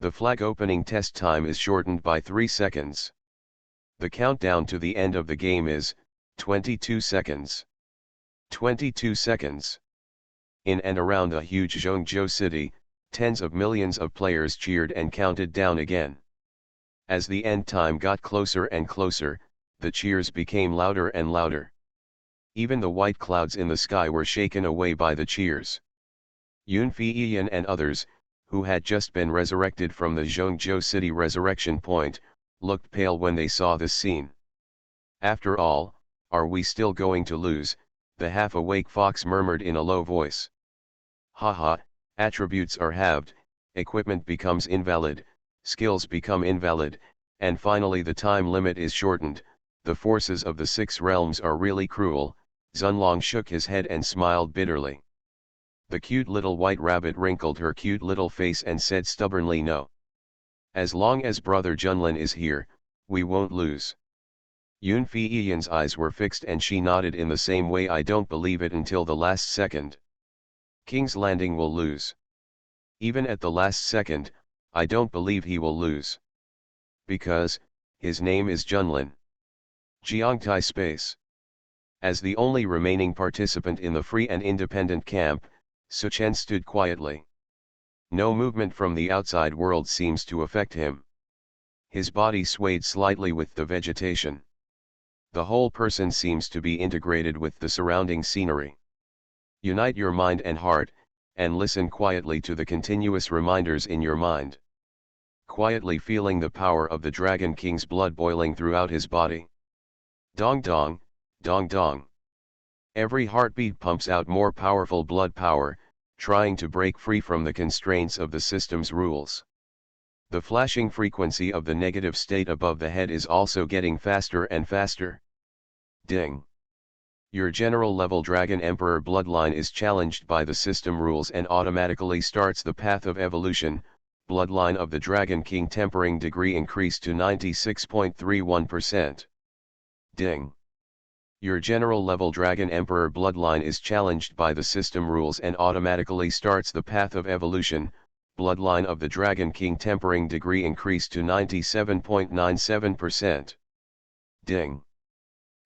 The flag opening test time is shortened by 3 seconds. The countdown to the end of the game is 22 seconds. 22 seconds. In and around a huge Zhengzhou city, tens of millions of players cheered and counted down again. As the end time got closer and closer, the cheers became louder and louder. Even the white clouds in the sky were shaken away by the cheers. Yun Feiyan and others, who had just been resurrected from the Zhengzhou city resurrection point, looked pale when they saw this scene. "After all, are we still going to lose?" the half-awake fox murmured in a low voice. "Haha, attributes are halved, equipment becomes invalid, skills become invalid, and finally the time limit is shortened. The forces of the 6 realms are really cruel." Zunlong shook his head and smiled bitterly. The cute little white rabbit wrinkled her cute little face and said stubbornly, "No. As long as Brother Junlin is here, we won't lose." Yun Feiyan's eyes were fixed and she nodded in the same way. "I don't believe it until the last second. King's Landing will lose. Even at the last second, I don't believe he will lose. Because, his name is Junlin." Jiangtai Space. As the only remaining participant in the free and independent camp, Suchen stood quietly. No movement from the outside world seems to affect him. His body swayed slightly with the vegetation. The whole person seems to be integrated with the surrounding scenery. Unite your mind and heart, and listen quietly to the continuous reminders in your mind. Quietly feeling the power of the Dragon King's blood boiling throughout his body. Dong dong, dong dong. Every heartbeat pumps out more powerful blood power, trying to break free from the constraints of the system's rules. The flashing frequency of the negative state above the head is also getting faster and faster. Ding. Your general level Dragon Emperor bloodline is challenged by the system rules and automatically starts the path of evolution. Bloodline of the Dragon King tempering degree increased to 96.31%. Ding. Your general level Dragon Emperor bloodline is challenged by the system rules and automatically starts the path of evolution. Bloodline of the Dragon King tempering degree increased to 97.97%. Ding.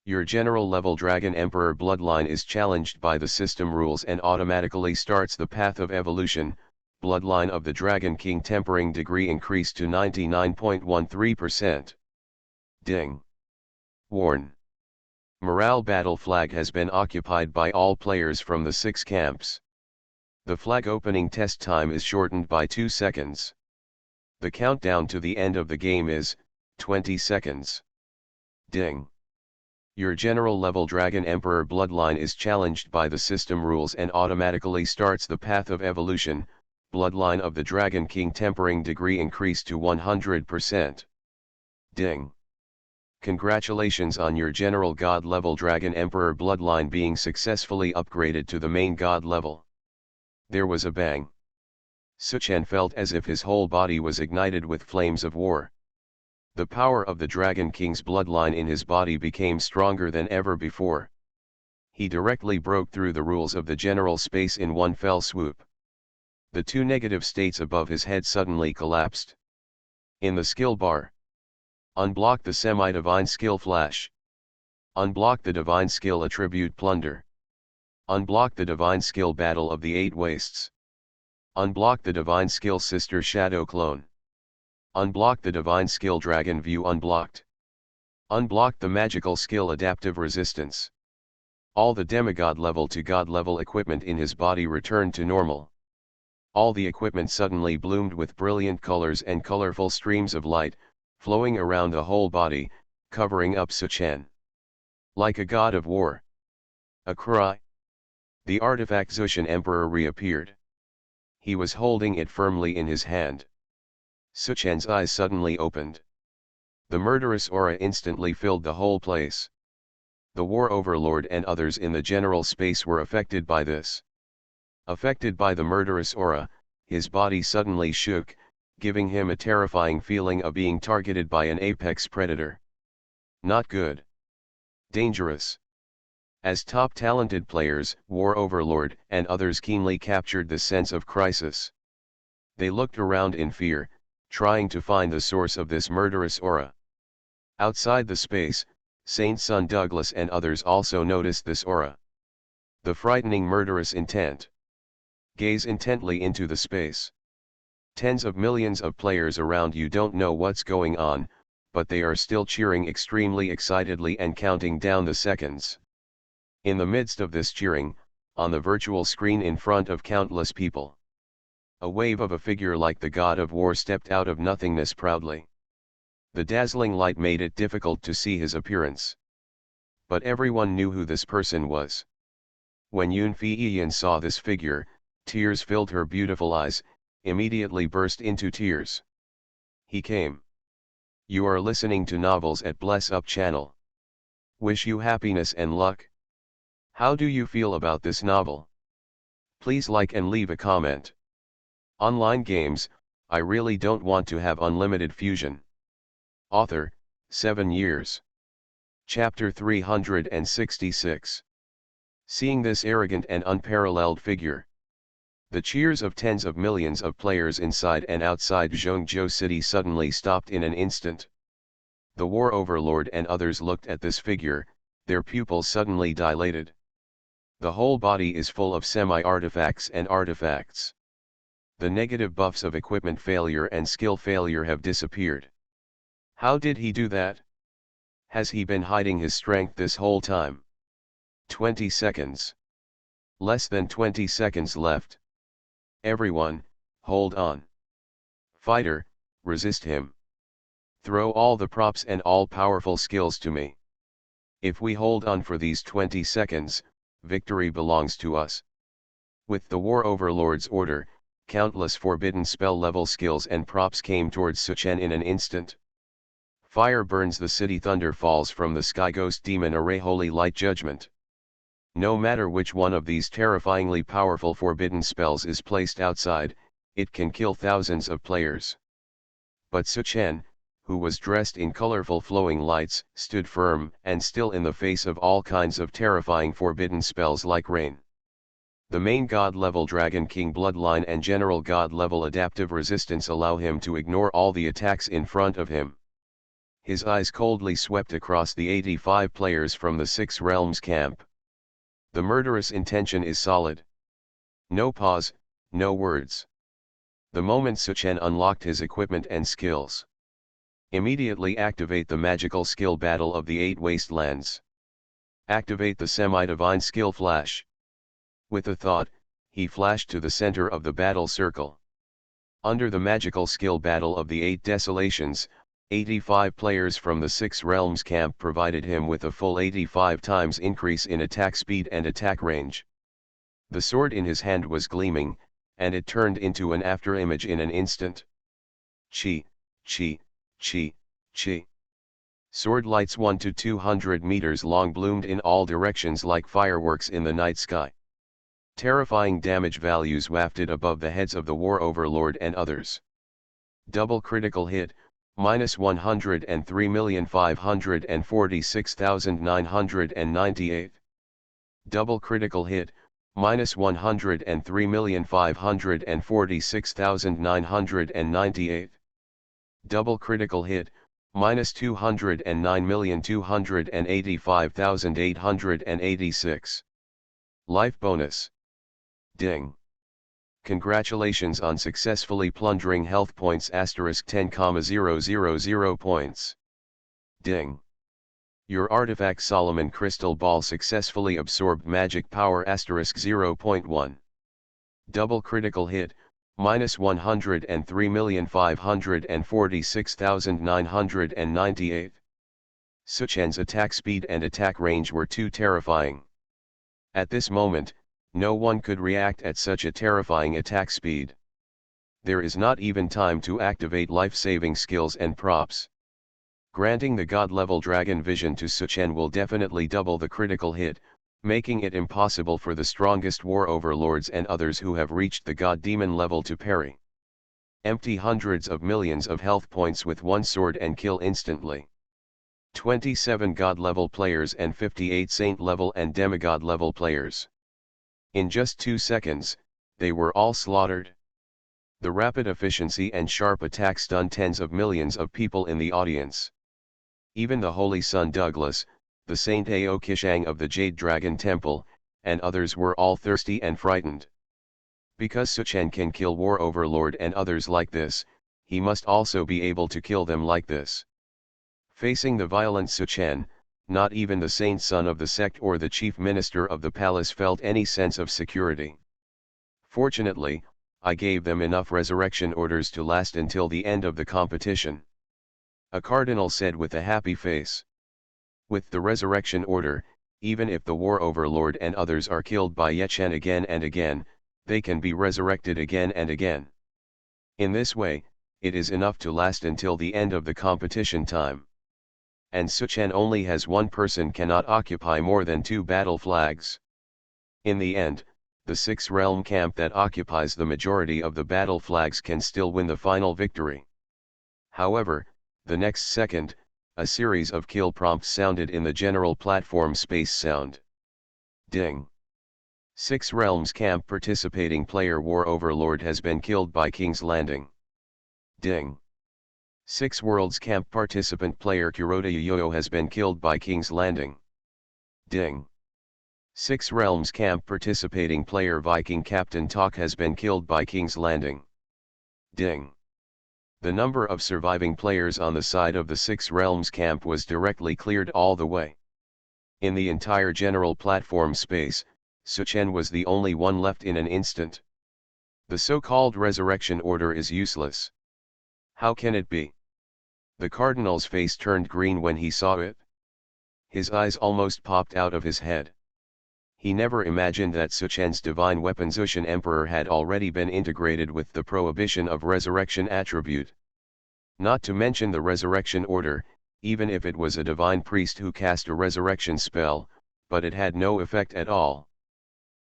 Your general level Dragon Emperor bloodline is challenged by the system rules and automatically starts the path of evolution. Bloodline of the Dragon King tempering degree increased to 99.13%. Ding. Warn. Morale battle flag has been occupied by all players from the 6 camps. The flag opening test time is shortened by 2 seconds. The countdown to the end of the game is 20 seconds. Ding. Your general level Dragon Emperor bloodline is challenged by the system rules and automatically starts the path of evolution. Bloodline of the Dragon King tempering degree increased to 100%. Ding. Congratulations on your general god level Dragon Emperor bloodline being successfully upgraded to the main god level. There was a bang. Suchen felt as if his whole body was ignited with flames of war. The power of the Dragon King's bloodline in his body became stronger than ever before. He directly broke through the rules of the general space in one fell swoop. The 2 negative states above his head suddenly collapsed. In the skill bar. Unblock the semi-divine skill flash. Unblock the divine skill attribute plunder. Unblock the divine skill battle of the 8 wastes. Unblock the divine skill sister shadow clone. Unblock the divine skill dragon view unblocked. Unblock the magical skill adaptive resistance. All the demigod level to god level equipment in his body returned to normal. All the equipment suddenly bloomed with brilliant colors and colorful streams of light, flowing around the whole body, covering up Suchen. Like a god of war. A cry. The artifact Zushan Emperor reappeared. He was holding it firmly in his hand. Suchen's eyes suddenly opened. The murderous aura instantly filled the whole place. The War Overlord and others in the general space were affected by this. Affected by the murderous aura, his body suddenly shook, giving him a terrifying feeling of being targeted by an apex predator. Not good. Dangerous. As top talented players, War Overlord and others keenly captured the sense of crisis. They looked around in fear, trying to find the source of this murderous aura. Outside the space, Saint Son Douglas and others also noticed this aura. The frightening murderous intent. Gaze intently into the space. Tens of millions of players around you don't know what's going on, but they are still cheering extremely excitedly and counting down the seconds. In the midst of this cheering, on the virtual screen in front of countless people, a wave of a figure like the god of war stepped out of nothingness proudly. The dazzling light made it difficult to see his appearance. But everyone knew who this person was. When Yun Feiyan saw this figure, tears filled her beautiful eyes, immediately burst into tears. He came. You are listening to Novels at Bless Up channel. Wish you happiness and luck. How do you feel about this novel? Please like and leave a comment. Online games, I really don't want to have unlimited fusion. Author, 7 years. Chapter 366. Seeing this arrogant and unparalleled figure, the cheers of tens of millions of players inside and outside Zhengzhou City suddenly stopped in an instant. The War Overlord and others looked at this figure, their pupils suddenly dilated. The whole body is full of semi-artifacts and artifacts. The negative buffs of equipment failure and skill failure have disappeared. How did he do that? Has he been hiding his strength this whole time? 20 seconds. Less than 20 seconds left. Everyone, hold on. Fighter, resist him. Throw all the props and all powerful skills to me. If we hold on for these 20 seconds, victory belongs to us. With the War Overlord's order, countless forbidden spell level skills and props came towards Suchen in an instant. Fire burns the city, thunder falls from the sky, ghost demon array, holy light judgment. No matter which one of these terrifyingly powerful forbidden spells is placed outside, it can kill thousands of players. But Suchen, who was dressed in colorful flowing lights, stood firm and still in the face of all kinds of terrifying forbidden spells like rain. The main god level Dragon King bloodline and general god level adaptive resistance allow him to ignore all the attacks in front of him. His eyes coldly swept across the 85 players from the Six Realms camp. The murderous intention is solid. No pause, no words. The moment Suchen unlocked his equipment and skills. Immediately activate the magical skill battle of the 8 wastelands. Activate the semi-divine skill flash. With a thought, he flashed to the center of the battle circle. Under the magical skill battle of the 8 desolations, 85 players from the Six Realms camp provided him with a full 85 times increase in attack speed and attack range. The sword in his hand was gleaming, and it turned into an afterimage in an instant. Chi, chi, chi, chi. Sword lights 1 to 200 meters long bloomed in all directions like fireworks in the night sky. Terrifying damage values wafted above the heads of the War Overlord and others. Double critical hit, minus 103,546,998. Double critical hit, minus 103,546,998. Double critical hit, minus 209,285,886. Life bonus. Ding. Congratulations on successfully plundering health points *10,000 points. Ding. Your artifact Solomon Crystal Ball successfully absorbed magic power *0.1. Double critical hit, minus 103,546,998. Suchen's attack speed and attack range were too terrifying. At this moment, no one could react at such a terrifying attack speed. There is not even time to activate life-saving skills and props. Granting the god-level dragon vision to Suchen will definitely double the critical hit, making it impossible for the strongest war overlords and others who have reached the god-demon level to parry. Empty hundreds of millions of health points with one sword and kill instantly. 27 god-level players and 58 saint-level and demigod-level players. In just 2 seconds, they were all slaughtered. The rapid efficiency and sharp attack stunned tens of millions of people in the audience. Even the Holy Son Douglas, the Saint Ao Kishang of the Jade Dragon Temple, and others were all thirsty and frightened. Because Suchen can kill War Overlord and others like this, he must also be able to kill them like this. Facing the violent Suchen, not even the saint son of the sect or the chief minister of the palace felt any sense of security. Fortunately, I gave them enough resurrection orders to last until the end of the competition. A cardinal said with a happy face. With the resurrection order, even if the war overlord and others are killed by Yechen again and again, they can be resurrected again and again. In this way, it is enough to last until the end of the competition time. And Suchen only has one person cannot occupy more than 2 battle flags. In the end, the 6-realm camp that occupies the majority of the battle flags can still win the final victory. However, the next second, a series of kill prompts sounded in the general platform space sound. Ding! 6 realms camp participating player War Overlord has been killed by King's Landing. Ding! 6 worlds camp participant player Kuroda Yoyo has been killed by King's Landing. Ding! 6 realms camp participating player Viking Captain Talk has been killed by King's Landing. Ding! The number of surviving players on the side of the 6 realms camp was directly cleared all the way. In the entire general platform space, Suchen was the only one left in an instant. The so-called resurrection order is useless. How can it be? The cardinal's face turned green when he saw it. His eyes almost popped out of his head. He never imagined that Suchen's divine weapon Zushan Emperor had already been integrated with the prohibition of resurrection attribute. Not to mention the resurrection order, even if it was a divine priest who cast a resurrection spell, but it had no effect at all.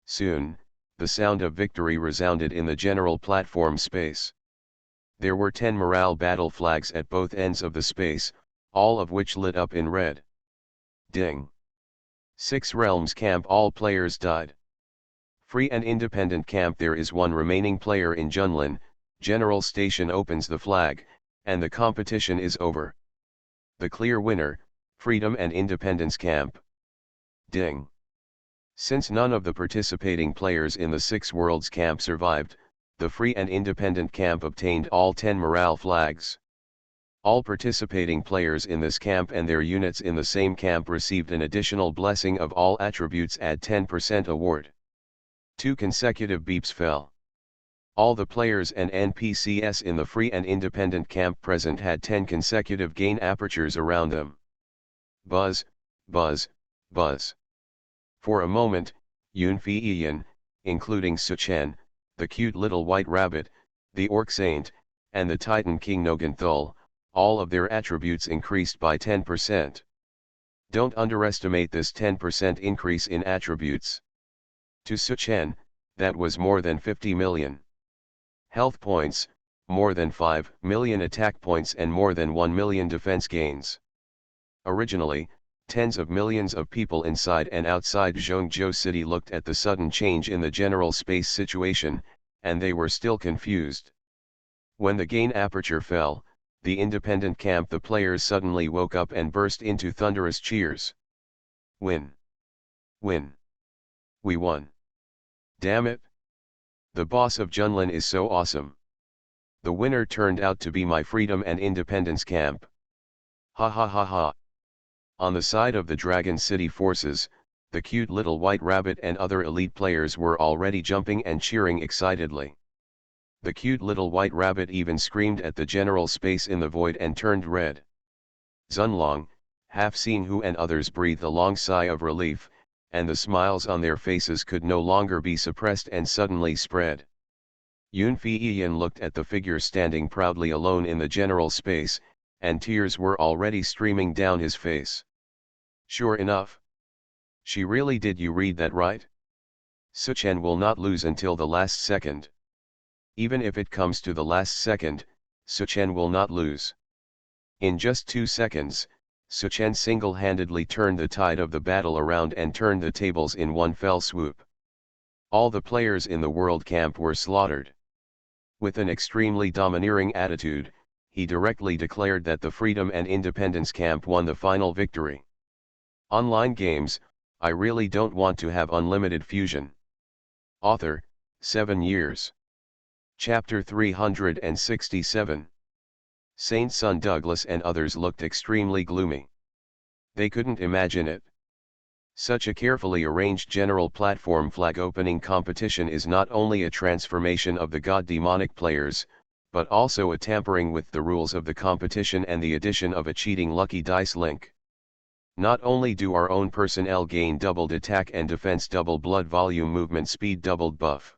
Soon, the sound of victory resounded in the general platform space. There were 10 morale battle flags at both ends of the space, all of which lit up in red. Ding! 6 realms camp all players died. Free and independent camp there is one remaining player in Junlin, General Station opens the flag, and the competition is over. The clear winner, Freedom and Independence camp. Ding! Since none of the participating players in the 6 worlds camp survived, the Free and Independent camp obtained all 10 morale flags. All participating players in this camp and their units in the same camp received an additional blessing of all attributes at 10% award. 2 consecutive beeps fell. All the players and NPCs in the Free and Independent camp present had 10 consecutive gain apertures around them. Buzz, buzz, buzz. For a moment, Yunfi Ian, including Suchen, the cute little white rabbit, the Orc Saint, and the Titan King Noganthul, all of their attributes increased by 10%. Don't underestimate this 10% increase in attributes. To Suchen, that was more than 50 million. Health points, more than 5 million attack points and more than 1 million defense gains. Originally, tens of millions of people inside and outside Zhongzhou City looked at the sudden change in the general space situation, and they were still confused. When the gain aperture fell, the independent camp the players suddenly woke up and burst into thunderous cheers. Win! Win! We won! Damn it! The boss of Junlin is so awesome! The winner turned out to be my Freedom and Independence camp. Ha ha ha ha! On the side of the Dragon City forces, the cute little white rabbit and other elite players were already jumping and cheering excitedly. The cute little white rabbit even screamed at the general space in the void and turned red. Zunlong, Half-seen Hu and others breathed a long sigh of relief, and the smiles on their faces could no longer be suppressed and suddenly spread. Yun Feiyan looked at the figure standing proudly alone in the general space, and tears were already streaming down his face. Sure enough. She really did. You read that right? Suchen will not lose until the last second. Even if it comes to the last second, Suchen will not lose. In just 2 seconds, Suchen single-handedly turned the tide of the battle around and turned the tables in one fell swoop. All the players in the world camp were slaughtered. With an extremely domineering attitude, he directly declared that the Freedom and Independence camp won the final victory. Online games, I really don't want to have unlimited fusion. Author, 7 years. Chapter 367. Saint Son Douglas and others looked extremely gloomy. They couldn't imagine it. Such a carefully arranged general platform flag opening competition is not only a transformation of the god-demonic players, but also a tampering with the rules of the competition and the addition of a cheating lucky dice link. Not only do our own personnel gain doubled attack and defense, double blood volume, movement speed, doubled buff.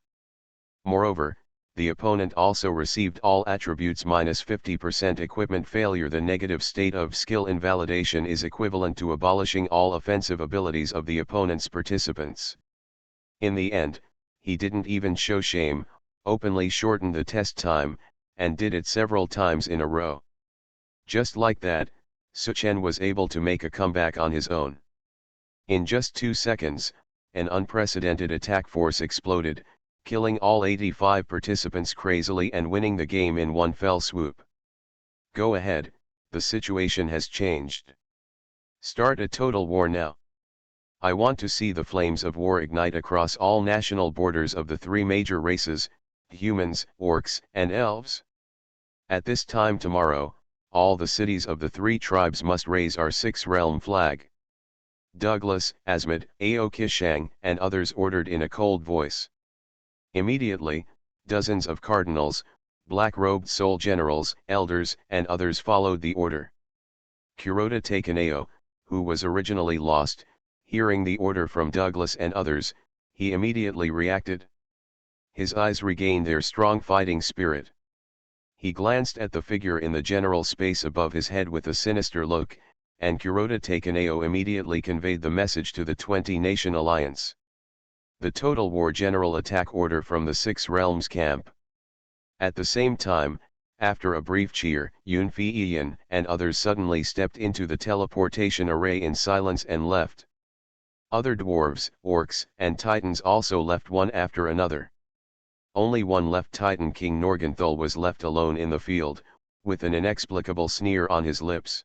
Moreover, the opponent also received all attributes minus 50% equipment failure. The negative state of skill invalidation is equivalent to abolishing all offensive abilities of the opponent's participants. In the end, he didn't even show shame, openly shortened the test time, and did it several times in a row. Just like that, Suchen was able to make a comeback on his own. In just 2 seconds, an unprecedented attack force exploded, killing all 85 participants crazily and winning the game in one fell swoop. Go ahead, the situation has changed. Start a total war now. I want to see the flames of war ignite across all national borders of the 3 major races, humans, orcs, and elves. At this time tomorrow, all the cities of the 3 tribes must raise our 6-realm flag. Douglas, Asmod, Aokishang, and others ordered in a cold voice. Immediately, dozens of cardinals, black-robed soul generals, elders, and others followed the order. Kuroda Takeneo, who was originally lost, hearing the order from Douglas and others, he immediately reacted. His eyes regained their strong fighting spirit. He glanced at the figure in the general space above his head with a sinister look, and Kuroda Takeneo immediately conveyed the message to the 20-nation alliance. The Total War General Attack Order from the 6 Realms Camp. At the same time, after a brief cheer, Yun Feiyan and others suddenly stepped into the teleportation array in silence and left. Other dwarves, orcs, and titans also left one after another. Only one left Titan King Norgenthal was left alone in the field, with an inexplicable sneer on his lips.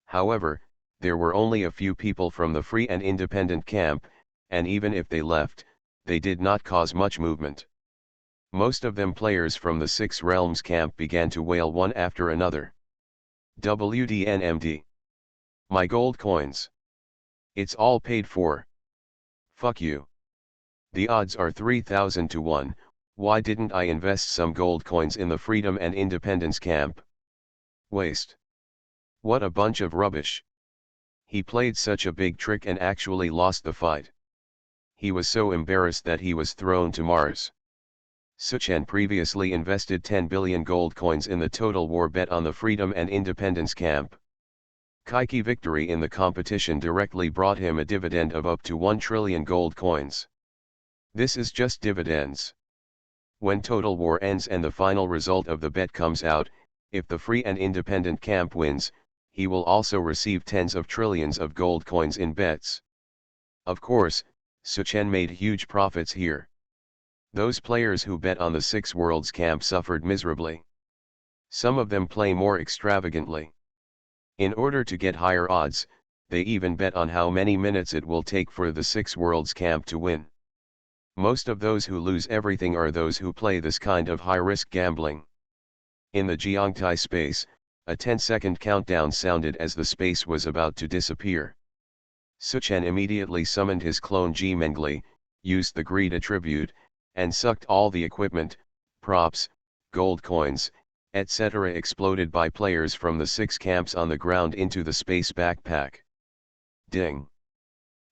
However, there were only a few people from the Free and Independent camp, and even if they left, they did not cause much movement. Most of them players from the 6 Realms camp began to wail one after another. WDNMD. My gold coins. It's all paid for. Fuck you. The odds are 3,000 to 1, why didn't I invest some gold coins in the Freedom and Independence camp? Waste. What a bunch of rubbish. He played such a big trick and actually lost the fight. He was so embarrassed that he was thrown to Mars. Suchen previously invested 10 billion gold coins in the Total War bet on the Freedom and Independence camp. Kaiki victory in the competition directly brought him a dividend of up to 1 trillion gold coins. This is just dividends. When Total War ends and the final result of the bet comes out, if the Free and Independent camp wins, he will also receive tens of trillions of gold coins in bets. Of course, Suchen made huge profits here. Those players who bet on the 6 Worlds camp suffered miserably. Some of them play more extravagantly. In order to get higher odds, they even bet on how many minutes it will take for the 6 Worlds camp to win. Most of those who lose everything are those who play this kind of high-risk gambling. In the Jiangtai space, a 10-second countdown sounded as the space was about to disappear. Suchen immediately summoned his clone Ji Mengli, used the greed attribute, and sucked all the equipment, props, gold coins, etc. exploded by players from the 6 camps on the ground into the space backpack. Ding.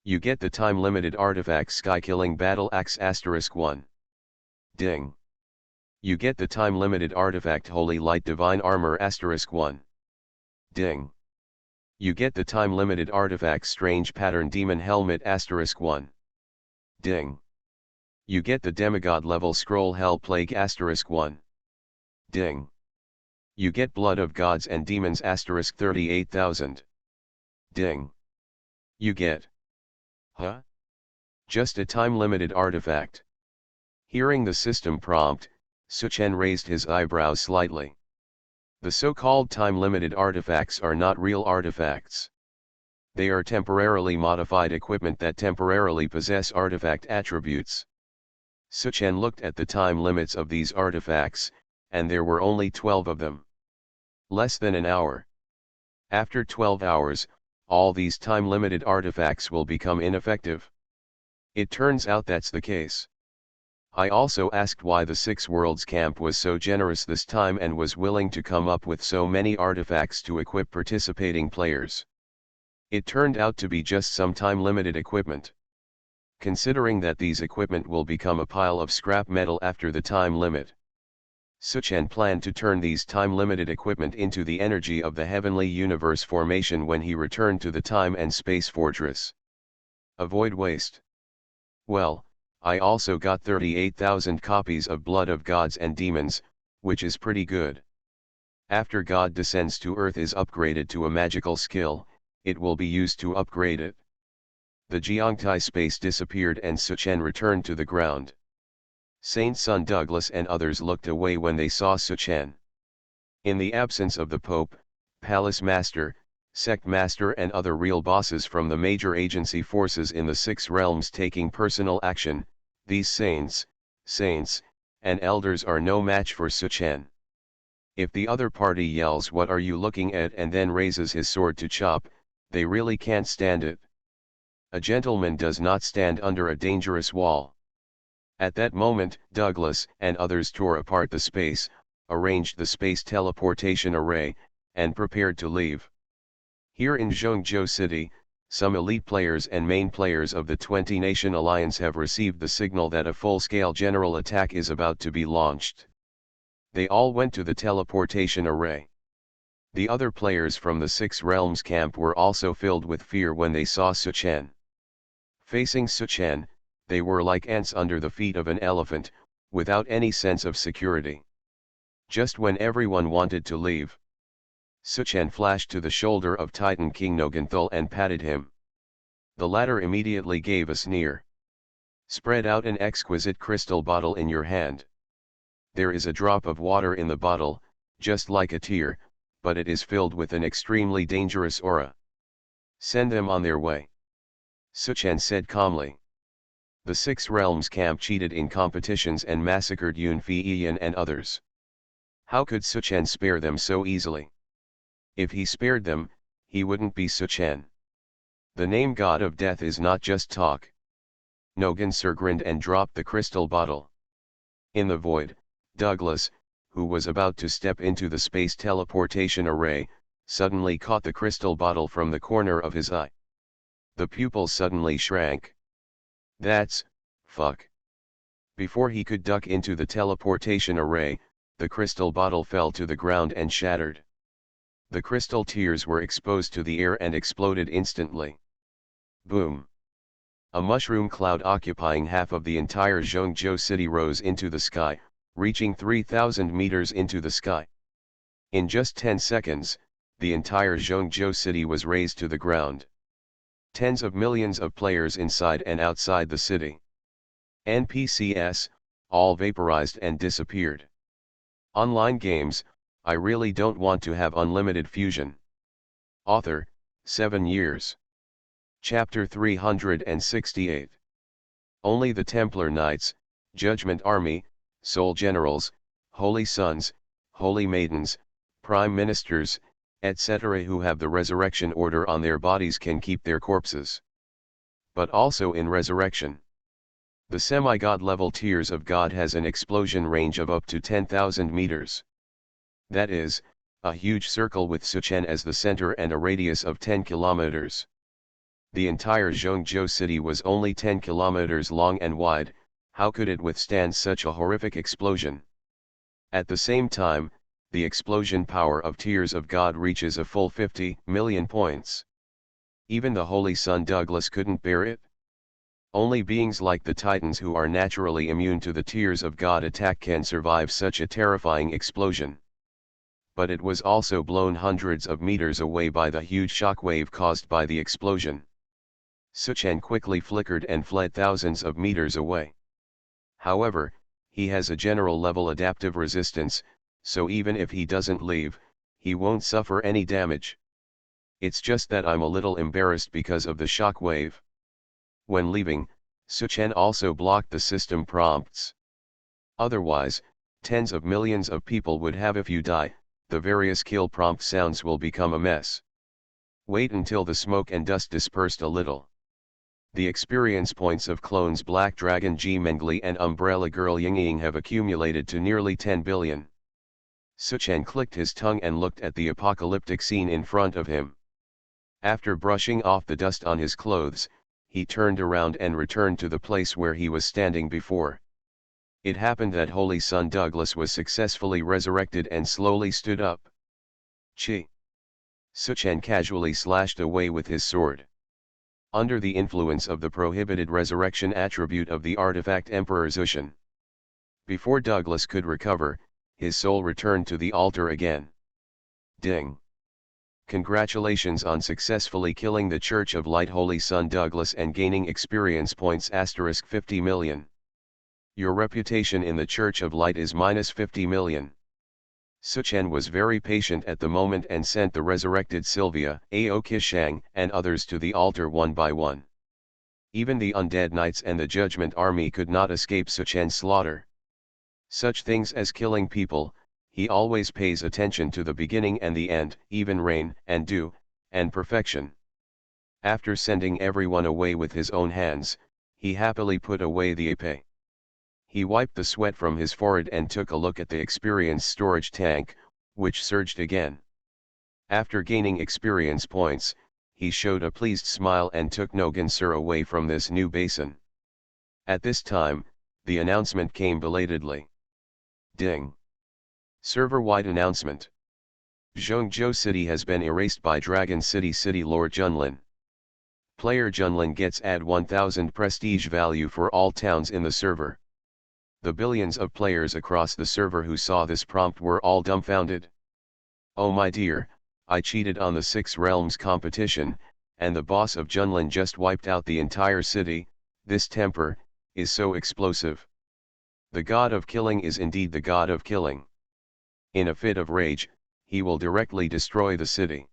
You get the time-limited artifact Sky-Killing Battle Axe *1. Ding. You get the time-limited artifact Holy Light Divine Armor *1. Ding. You get the time-limited artifact Strange Pattern Demon Helmet *1. Ding. You get the demigod level scroll Hell Plague *1. Ding. You get Blood of Gods and Demons *38,000. Ding. You get. Huh? Just a time-limited artifact. Hearing the system prompt, Suchen raised his eyebrows slightly. The so-called time-limited artifacts are not real artifacts. They are temporarily modified equipment that temporarily possess artifact attributes. Suchen looked at the time limits of these artifacts, and there were only 12 of them. Less than an hour. After 12 hours, all these time-limited artifacts will become ineffective. It turns out that's the case. I also asked why the 6 Worlds camp was so generous this time and was willing to come up with so many artifacts to equip participating players. It turned out to be just some time-limited equipment. Considering that these equipment will become a pile of scrap metal after the time limit, Suchen planned to turn these time-limited equipment into the energy of the Heavenly Universe formation when he returned to the Time and Space Fortress. Avoid waste. Well, I also got 38,000 copies of Blood of Gods and Demons, which is pretty good. After God descends to Earth is upgraded to a magical skill, it will be used to upgrade it. The Jiangtai space disappeared and Suchen returned to the ground. Saint Son Douglas and others looked away when they saw Suchen. In the absence of the Pope, Palace Master, Sect Master and other real bosses from the major agency forces in the 6 realms taking personal action, these saints, and elders are no match for Suchen. If the other party yells "What are you looking at?" and then raises his sword to chop, they really can't stand it. A gentleman does not stand under a dangerous wall. At that moment, Douglas and others tore apart the space, arranged the space teleportation array, and prepared to leave. Here in Zhongzhou City, some elite players and main players of the 20-Nation Alliance have received the signal that a full-scale general attack is about to be launched. They all went to the teleportation array. The other players from the 6 Realms camp were also filled with fear when they saw Suchen. Facing Suchen, they were like ants under the feet of an elephant, without any sense of security. Just when everyone wanted to leave, Suchen flashed to the shoulder of Titan King Noganthul and patted him. The latter immediately gave a sneer. Spread out an exquisite crystal bottle in your hand. There is a drop of water in the bottle, just like a tear, but it is filled with an extremely dangerous aura. Send them on their way. Suchen said calmly. The 6 Realms camp cheated in competitions and massacred Yun Fiyan and others. How could Suchen spare them so easily? If he spared them, he wouldn't be Suchen. The name God of Death is not just talk. Nogan grinned and dropped the crystal bottle. In the void, Douglas, who was about to step into the space teleportation array, suddenly caught the crystal bottle from the corner of his eye. The pupil suddenly shrank. That's, fuck. Before he could duck into the teleportation array, the crystal bottle fell to the ground and shattered. The crystal tears were exposed to the air and exploded instantly. Boom. A mushroom cloud occupying half of the entire Zhongzhou city rose into the sky, reaching 3,000 meters into the sky. In just 10 seconds, the entire Zhongzhou city was razed to the ground. Tens of millions of players inside and outside the city. NPCs, all vaporized and disappeared. Online games, I really don't want to have unlimited fusion. Author, 7 years. Chapter 368. Only the Templar Knights, Judgment Army, Soul Generals, Holy Sons, Holy Maidens, Prime Ministers, etc. who have the resurrection order on their bodies can keep their corpses. But also in resurrection. The semi-god level Tears of God has an explosion range of up to 10,000 meters. That is, a huge circle with Suchen as the center and a radius of 10 kilometers. The entire Zhengzhou city was only 10 kilometers long and wide. How could it withstand such a horrific explosion? At the same time, the explosion power of Tears of God reaches a full 50 million points. Even the Holy Son Douglas couldn't bear it. Only beings like the Titans who are naturally immune to the Tears of God attack can survive such a terrifying explosion. But it was also blown hundreds of meters away by the huge shockwave caused by the explosion. Suchen quickly flickered and fled thousands of meters away. However, he has a general level adaptive resistance, so even if he doesn't leave, he won't suffer any damage. It's just that I'm a little embarrassed because of the shockwave. When leaving, Suchen also blocked the system prompts. Otherwise, tens of millions of people would have if you die, the various kill prompt sounds will become a mess. Wait until the smoke and dust dispersed a little. The experience points of clones Black Dragon G Mengli and Umbrella Girl Yingying have accumulated to nearly 10 billion. Suchen clicked his tongue and looked at the apocalyptic scene in front of him. After brushing off the dust on his clothes, he turned around and returned to the place where he was standing before. It happened that Holy Son Douglas was successfully resurrected and slowly stood up. Chi! Suchen casually slashed away with his sword. Under the influence of the prohibited resurrection attribute of the artifact Emperor Zushan. Before Douglas could recover, his soul returned to the altar again. Ding! Congratulations on successfully killing the Church of Light Holy Son Douglas and gaining experience points *50 million. Your reputation in the Church of Light is -50 million. Suchen was very patient at the moment and sent the resurrected Sylvia, Ao Kishang, and others to the altar one by one. Even the undead knights and the judgment army could not escape Suchen's slaughter. Such things as killing people, he always pays attention to the beginning and the end, even rain, and dew, and perfection. After sending everyone away with his own hands, he happily put away the épée. He wiped the sweat from his forehead and took a look at the experience storage tank, which surged again. After gaining experience points, he showed a pleased smile and took no Gansur away from this new basin. At this time, the announcement came belatedly. Ding! Server-wide announcement. Zhengzhou City has been erased by Dragon City Lord Junlin. Player Junlin gets add 1000 prestige value for all towns in the server. The billions of players across the server who saw this prompt were all dumbfounded. Oh my dear, I cheated on the 6 Realms competition, and the boss of Junlin just wiped out the entire city. This temper is so explosive. The god of killing is indeed the god of killing. In a fit of rage, he will directly destroy the city.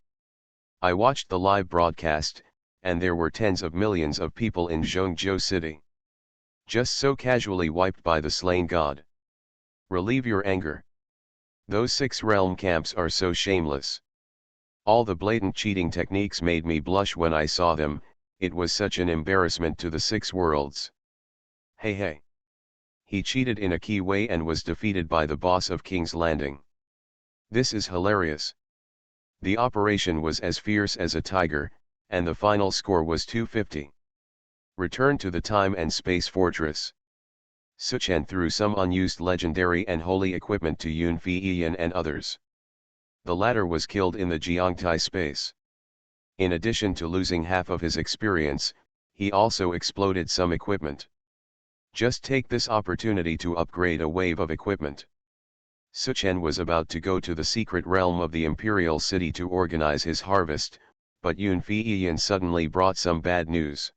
I watched the live broadcast, and there were tens of millions of people in Zhengzhou City. Just so casually wiped by the slain god. Relieve your anger. Those 6 realm camps are so shameless. All the blatant cheating techniques made me blush when I saw them. It was such an embarrassment to the 6 worlds. Hey. He cheated in a key way and was defeated by the boss of King's Landing. This is hilarious. The operation was as fierce as a tiger, and the final score was 250. Return to the time and space fortress. Suchen threw some unused legendary and holy equipment to Yun Feiyan and others. The latter was killed in the Jiangtai space. In addition to losing half of his experience, he also exploded some equipment. Just take this opportunity to upgrade a wave of equipment. Suchen was about to go to the secret realm of the Imperial City to organize his harvest, but Yun Feiyan suddenly brought some bad news.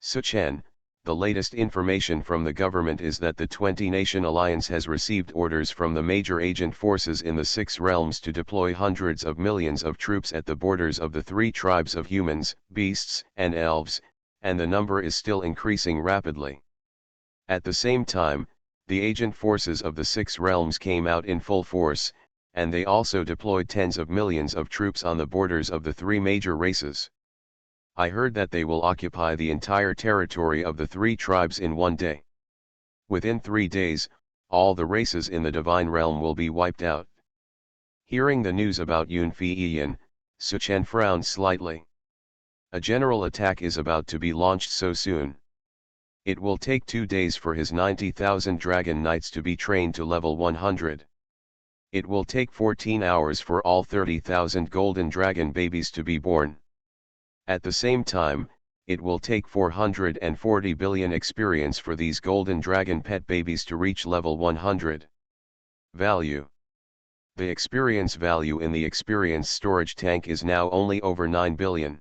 Suchen, the latest information from the government is that the 20-nation alliance has received orders from the major agent forces in the 6 realms to deploy hundreds of millions of troops at the borders of the 3 tribes of humans, beasts, and elves, and the number is still increasing rapidly. At the same time, the agent forces of the 6 realms came out in full force, and they also deployed tens of millions of troops on the borders of the 3 major races. I heard that they will occupy the entire territory of the 3 tribes in one day. Within 3 days, all the races in the divine realm will be wiped out. Hearing the news about Yun Fi, Suchen frowned slightly. A general attack is about to be launched so soon. It will take 2 days for his 90,000 dragon knights to be trained to level 100. It will take 14 hours for all 30,000 golden dragon babies to be born. At the same time, it will take 440 billion experience for these golden dragon pet babies to reach level 100. Value. The experience value in the experience storage tank is now only over 9 billion.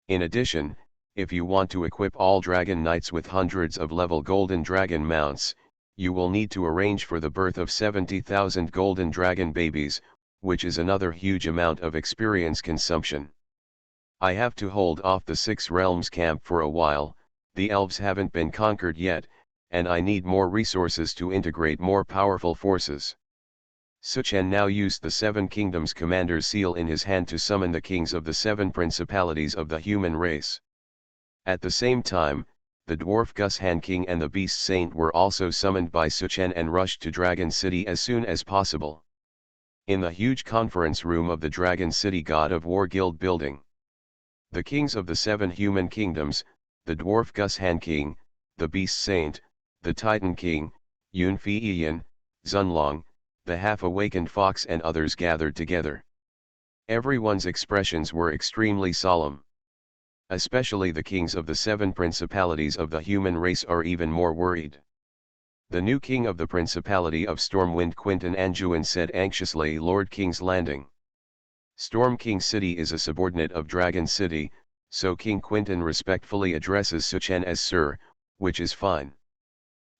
In addition, if you want to equip all dragon knights with hundreds of level golden dragon mounts, you will need to arrange for the birth of 70,000 golden dragon babies, which is another huge amount of experience consumption. I have to hold off the Six Realms camp for a while, the elves haven't been conquered yet, and I need more resources to integrate more powerful forces. Suchen now used the Seven Kingdoms Commander's seal in his hand to summon the kings of the seven principalities of the human race. At the same time, the dwarf Gushan King and the Beast Saint were also summoned by Suchen and rushed to Dragon City as soon as possible. In the huge conference room of the Dragon City God of War Guild building, the kings of the seven human kingdoms, the dwarf Gushan King, the Beast Saint, the Titan King, Yun Fi, Zunlong, the half-awakened fox and others gathered together. Everyone's expressions were extremely solemn. Especially the kings of the seven principalities of the human race are even more worried. The new king of the principality of Stormwind Quinton Anjuan said anxiously, Lord King's Landing. Storm King City is a subordinate of Dragon City, so King Quinton respectfully addresses Suchen as Sir, which is fine.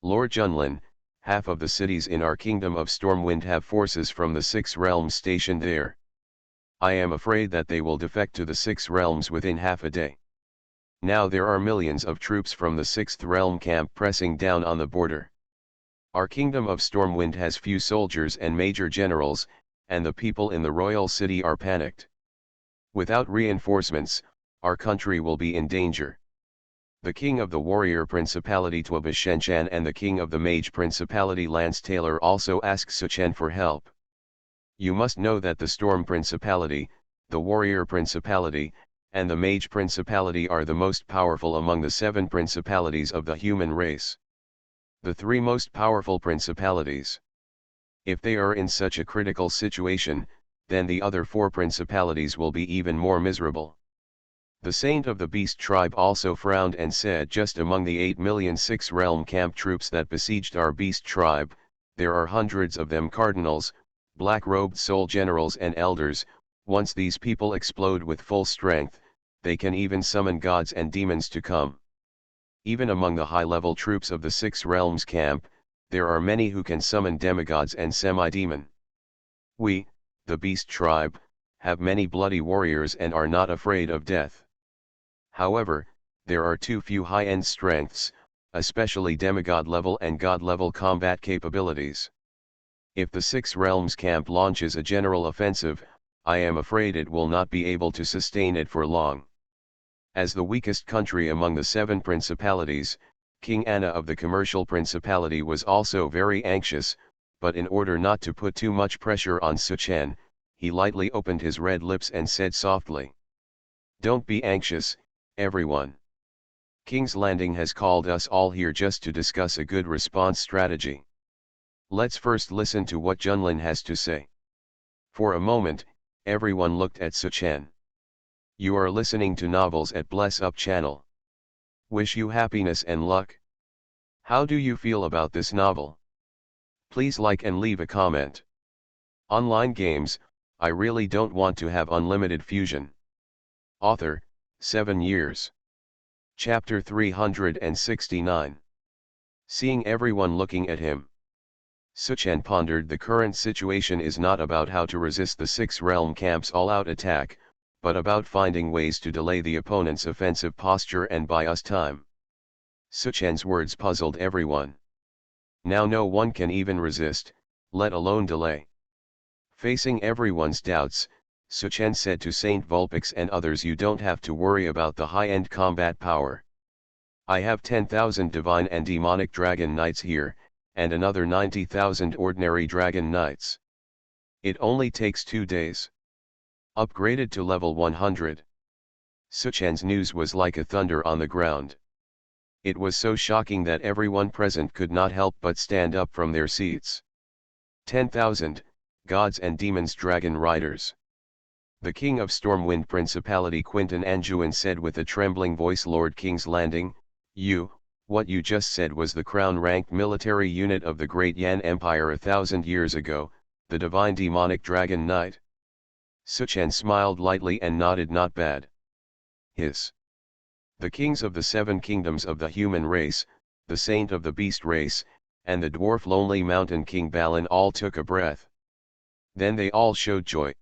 Lord Junlin, half of the cities in our kingdom of Stormwind have forces from the Six Realms stationed there. I am afraid that they will defect to the Six Realms within half a day. Now there are millions of troops from the Sixth Realm camp pressing down on the border. Our kingdom of Stormwind has few soldiers and major generals, and the people in the royal city are panicked. Without reinforcements, our country will be in danger. The king of the warrior principality Tuabashenchan and the king of the mage principality Lance Taylor also ask Suchen for help. You must know that the storm principality, the warrior principality, and the mage principality are the most powerful among the seven principalities of the human race. The three most powerful principalities. If they are in such a critical situation, then the other four principalities will be even more miserable. The saint of the beast tribe also frowned and said, just among the 8 million Six Realm camp troops that besieged our beast tribe, there are hundreds of them cardinals, black-robed soul generals and elders. Once these people explode with full strength, they can even summon gods and demons to come. Even among the high-level troops of the Six Realms camp, there are many who can summon demigods and semi-demon. We, the beast tribe, have many bloody warriors and are not afraid of death. However, there are too few high-end strengths, especially demigod level and god level combat capabilities. If the Six Realms camp launches a general offensive, I am afraid it will not be able to sustain it for long. As the weakest country among the seven principalities, King Anna of the commercial principality was also very anxious, but in order not to put too much pressure on Suchen, he lightly opened his red lips and said softly, "Don't be anxious, everyone. King's Landing has called us all here just to discuss a good response strategy. Let's first listen to what Junlin has to say." For a moment, everyone looked at Suchen. You are listening to novels at Bless Up channel. Wish you happiness and luck. How do you feel about this novel? Please like and leave a comment. Online games, I really don't want to have unlimited fusion. Author, 7 years. Chapter 369. Seeing everyone looking at him, Suchen pondered. The current situation is not about how to resist the Six Realm camp's all-out attack, but about finding ways to delay the opponent's offensive posture and buy us time. Suchen's words puzzled everyone. Now no one can even resist, let alone delay. Facing everyone's doubts, Suchen said to Saint Vulpix and others, you don't have to worry about the high-end combat power. I have 10,000 divine and demonic dragon knights here, and another 90,000 ordinary dragon knights. It only takes 2 days. Upgraded to level 100. Suchen's news was like a thunder on the ground. It was so shocking that everyone present could not help but stand up from their seats. 10,000, gods and demons dragon riders. The king of Stormwind Principality Quinton Anjouan said with a trembling voice, Lord King's Landing, what you just said was the crown-ranked military unit of the Great Yan Empire 1,000 years ago, the divine demonic dragon knight. Suchen smiled lightly and nodded. Not bad. The kings of the 7 kingdoms of the human race, the saint of the beast race, and the dwarf Lonely Mountain King Balin all took a breath. Then they all showed joy.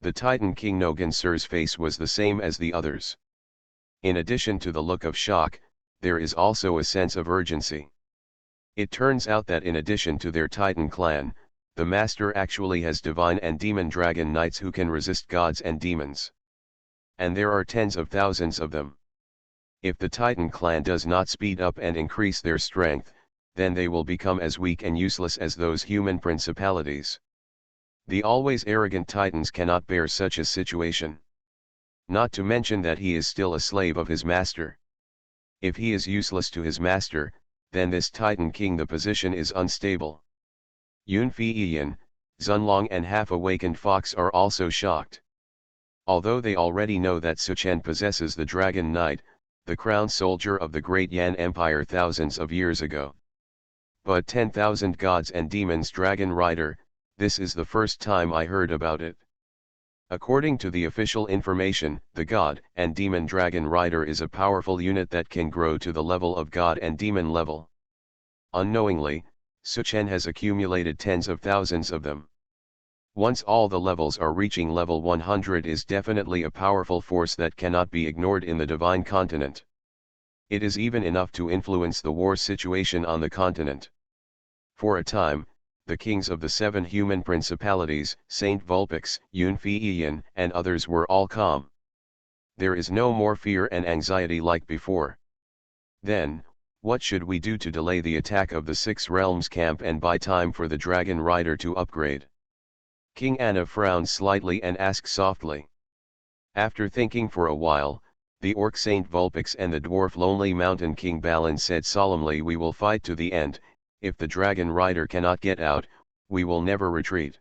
The Titan King Nogansir's face was the same as the others. In addition to the look of shock, there is also a sense of urgency. It turns out that in addition to their Titan clan, the Master actually has divine and demon dragon knights who can resist gods and demons. And there are tens of thousands of them. If the Titan clan does not speed up and increase their strength, then they will become as weak and useless as those human principalities. The always arrogant Titans cannot bear such a situation. Not to mention that he is still a slave of his master. If he is useless to his master, then this Titan King, the position is unstable. Yunfi Ian, Zunlong and half-awakened Fox are also shocked. Although they already know that Suchen possesses the Dragon Knight, the crown soldier of the Great Yan Empire thousands of years ago. But 10,000 gods and demons dragon rider, this is the first time I heard about it. According to the official information, the god and demon dragon rider is a powerful unit that can grow to the level of god and demon level. Unknowingly, Suchen has accumulated tens of thousands of them. Once all the levels are reaching level 100 is definitely a powerful force that cannot be ignored in the divine continent. It is even enough to influence the war situation on the continent. For a time, the kings of the 7 human principalities, Saint Vulpix, Yunfi Ian, and others were all calm. There is no more fear and anxiety like before. Then, what should we do to delay the attack of the 6 realms camp and buy time for the dragon rider to upgrade? King Anna frowned slightly and asked softly. After thinking for a while, the orc Saint Vulpix and the dwarf Lonely Mountain King Balin said solemnly, we will fight to the end. If the dragon rider cannot get out, we will never retreat.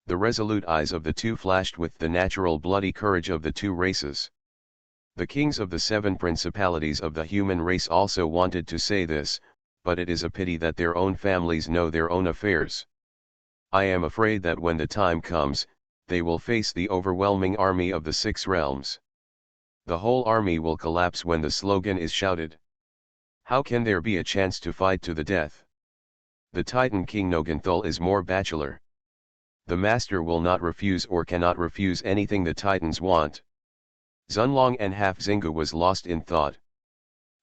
The resolute eyes of the two flashed with the natural bloody courage of the 2 races. The kings of the 7 principalities of the human race also wanted to say this, but it is a pity that their own families know their own affairs. I am afraid that when the time comes, they will face the overwhelming army of the 6 realms. The whole army will collapse when the slogan is shouted. How can there be a chance to fight to the death? The Titan King Noganthul is more bachelor. The master will not refuse or cannot refuse anything the Titans want. Zunlong and Half Zingu was lost in thought.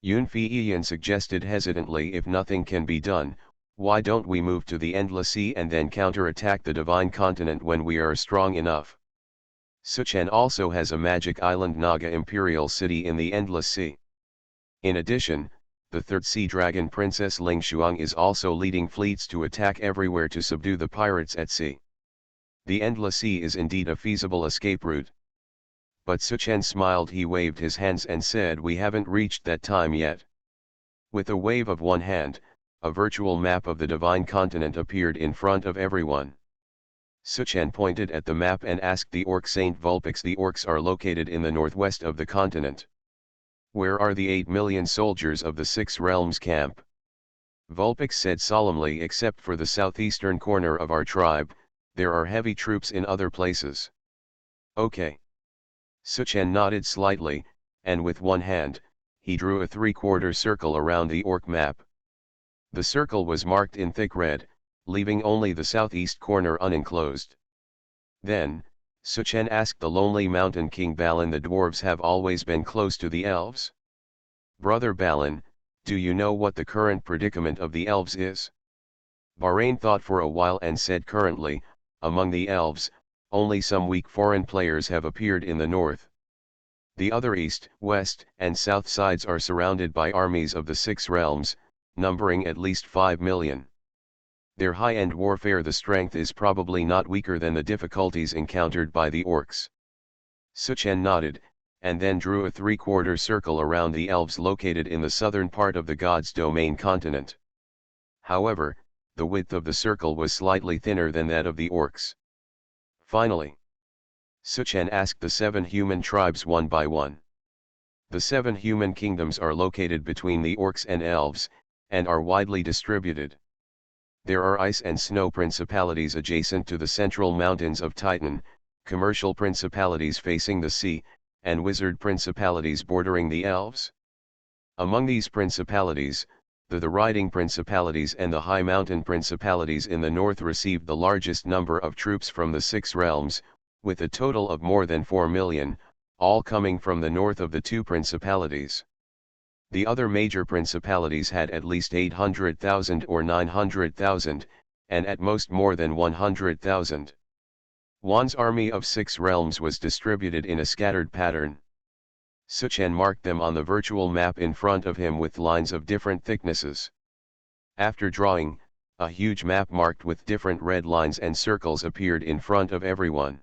Yunfi Ian suggested hesitantly, if nothing can be done, why don't we move to the Endless Sea and then counter-attack the Divine Continent when we are strong enough? Suchen also has a magic island Naga Imperial City in the Endless Sea. In addition, the 3rd Sea Dragon Princess Ling Shuang is also leading fleets to attack everywhere to subdue the pirates at sea. The Endless Sea is indeed a feasible escape route. But Suchen smiled, he waved his hands and said, we haven't reached that time yet. With a wave of one hand, a virtual map of the Divine Continent appeared in front of everyone. Suchen pointed at the map and asked the orc Saint Vulpix. The orcs are located in the northwest of the continent. Where are the 8 million soldiers of the 6 realms camp? Vulpix said solemnly, except for the southeastern corner of our tribe, there are heavy troops in other places. Okay. Suchen nodded slightly, and with one hand, he drew a 3/4 circle around the orc map. The circle was marked in thick red, leaving only the southeast corner unenclosed. Then, Suchen asked the Lonely Mountain King Balin, the dwarves have always been close to the elves. Brother Balin, do you know what the current predicament of the elves is? Bahrain thought for a while and said, currently, among the elves, only some weak foreign players have appeared in the north. The other east, west, and south sides are surrounded by armies of the 6 realms, numbering at least 5 million. Their high-end warfare, the strength is probably not weaker than the difficulties encountered by the orcs. Suchen nodded, and then drew a three-quarter circle around the elves located in the southern part of the god's domain continent. However, the width of the circle was slightly thinner than that of the orcs. Finally, Suchen asked the 7 human tribes one by one. The 7 human kingdoms are located between the orcs and elves, and are widely distributed. There are ice and snow principalities adjacent to the central mountains of Titan, commercial principalities facing the sea, and wizard principalities bordering the elves. Among these principalities, the riding principalities and the high mountain principalities in the north received the largest number of troops from the 6 realms, with a total of more than 4 million, all coming from the north of the 2 principalities. The other major principalities had at least 800,000 or 900,000, and at most more than 100,000. Wan's army of 6 realms was distributed in a scattered pattern. Suchen marked them on the virtual map in front of him with lines of different thicknesses. After drawing, a huge map marked with different red lines and circles appeared in front of everyone.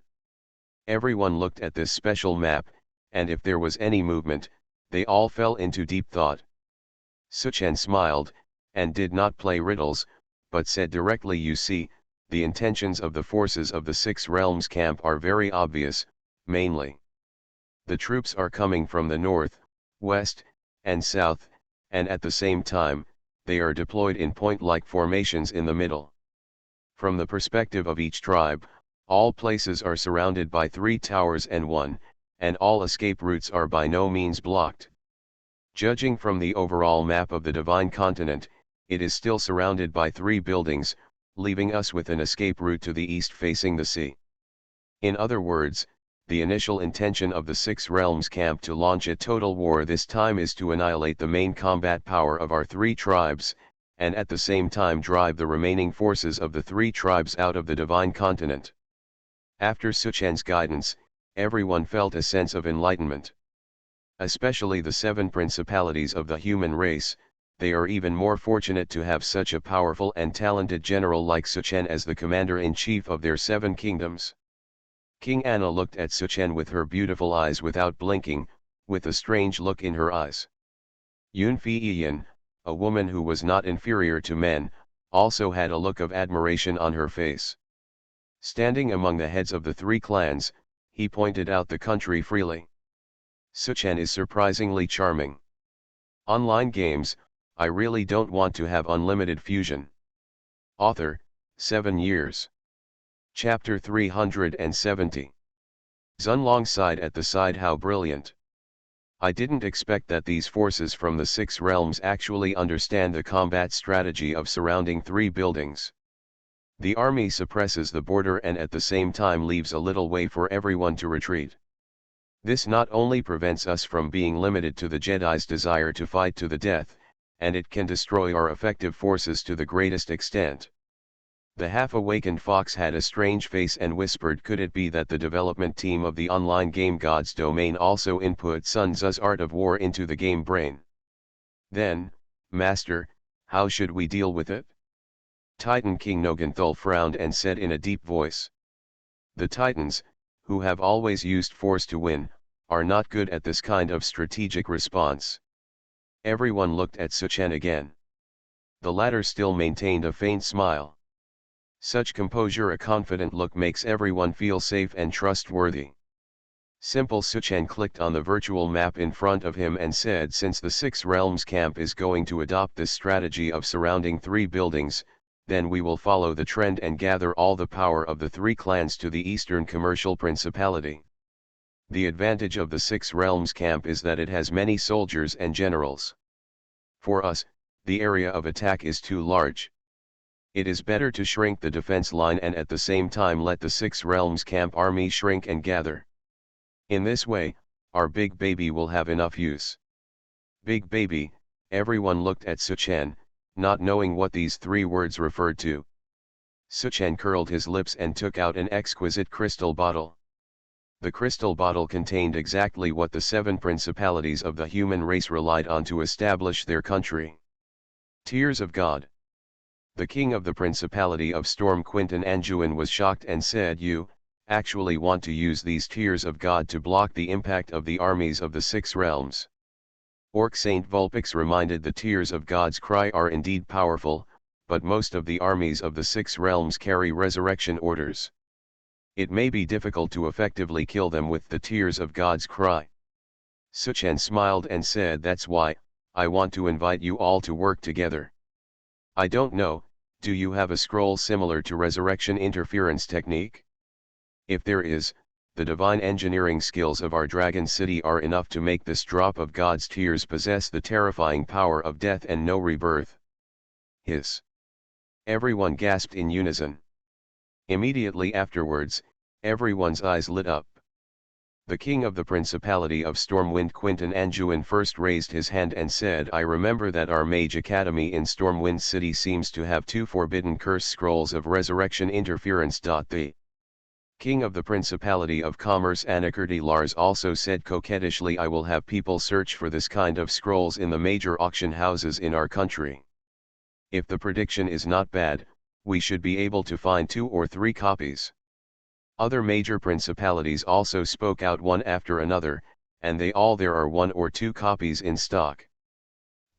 Everyone looked at this special map, and if there was any movement, they all fell into deep thought. Suchen smiled, and did not play riddles, but said directly, "You see, the intentions of the forces of the 6 realms camp are very obvious, mainly. The troops are coming from the north, west, and south, and at the same time, they are deployed in point-like formations in the middle. From the perspective of each tribe, all places are surrounded by 3 towers and all escape routes are by no means blocked. Judging from the overall map of the Divine Continent, it is still surrounded by 3 buildings, leaving us with an escape route to the east facing the sea. In other words, the initial intention of the 6 realms camp to launch a total war this time is to annihilate the main combat power of our 3 tribes, and at the same time drive the remaining forces of the 3 tribes out of the Divine Continent." After Suchen's guidance, everyone felt a sense of enlightenment. Especially the 7 principalities of the human race, they are even more fortunate to have such a powerful and talented general like Suchen as the commander-in-chief of their 7 kingdoms. King Anna looked at Suchen with her beautiful eyes without blinking, with a strange look in her eyes. Yun Fiyin, a woman who was not inferior to men, also had a look of admiration on her face. Standing among the heads of the 3 clans, he pointed out the country freely. "Suchen is surprisingly charming. Online games, I really don't want to have unlimited fusion." Author, 7 years. Chapter 370. Zunlong sighed at the side. How brilliant. I didn't expect that these forces from the 6 realms actually understand the combat strategy of surrounding 3 buildings. The army suppresses the border and at the same time leaves a little way for everyone to retreat. This not only prevents us from being limited to the Jedi's desire to fight to the death, and it can destroy our effective forces to the greatest extent. The half-awakened fox had a strange face and whispered, "Could it be that the development team of the online game God's Domain also input Sun Tzu's Art of War into the game brain? Then, Master, how should we deal with it?" Titan King Noganthul frowned and said in a deep voice. "The Titans, who have always used force to win, are not good at this kind of strategic response." Everyone looked at Suchen again. The latter still maintained a faint smile. Such composure, a confident look, makes everyone feel safe and trustworthy. Simple. Suchen clicked on the virtual map in front of him and said, "Since the 6 realms camp is going to adopt this strategy of surrounding 3 buildings, then we will follow the trend and gather all the power of the 3 clans to the Eastern Commercial Principality. The advantage of the 6 realms camp is that it has many soldiers and generals. For us, the area of attack is too large. It is better to shrink the defense line and at the same time let the 6 realms camp army shrink and gather. In this way, our big baby will have enough use." Big baby, everyone looked at Suchen, not knowing what these 3 words referred to. Suchen curled his lips and took out an exquisite crystal bottle. The crystal bottle contained exactly what the 7 principalities of the human race relied on to establish their country. Tears of God. The king of the Principality of Storm Quintin Anjuin was shocked and said, "You actually want to use these tears of God to block the impact of the armies of the six realms?" Orc Saint Vulpix reminded the tears of God's cry are indeed powerful, but most of the armies of the six realms carry resurrection orders. It may be difficult to effectively kill them with the tears of God's cry. Suchen smiled and said, "That's why I want to invite you all to work together. I don't know, do you have a scroll similar to resurrection interference technique? If there is, the divine engineering skills of our Dragon City are enough to make this drop of God's tears possess the terrifying power of death and no rebirth." Hiss! Everyone gasped in unison. Immediately afterwards, everyone's eyes lit up. The king of the Principality of Stormwind Quintin Anjuin first raised his hand and said, "I remember that our mage academy in Stormwind City seems to have two forbidden curse scrolls of resurrection interference. The king of the Principality of Commerce Anakurti Lars also said coquettishly, "I will have people search for this kind of scrolls in the major auction houses in our country. If the prediction is not bad, we should be able to find 2 or 3 copies." Other major principalities also spoke out one after another, and there are 1 or 2 copies in stock.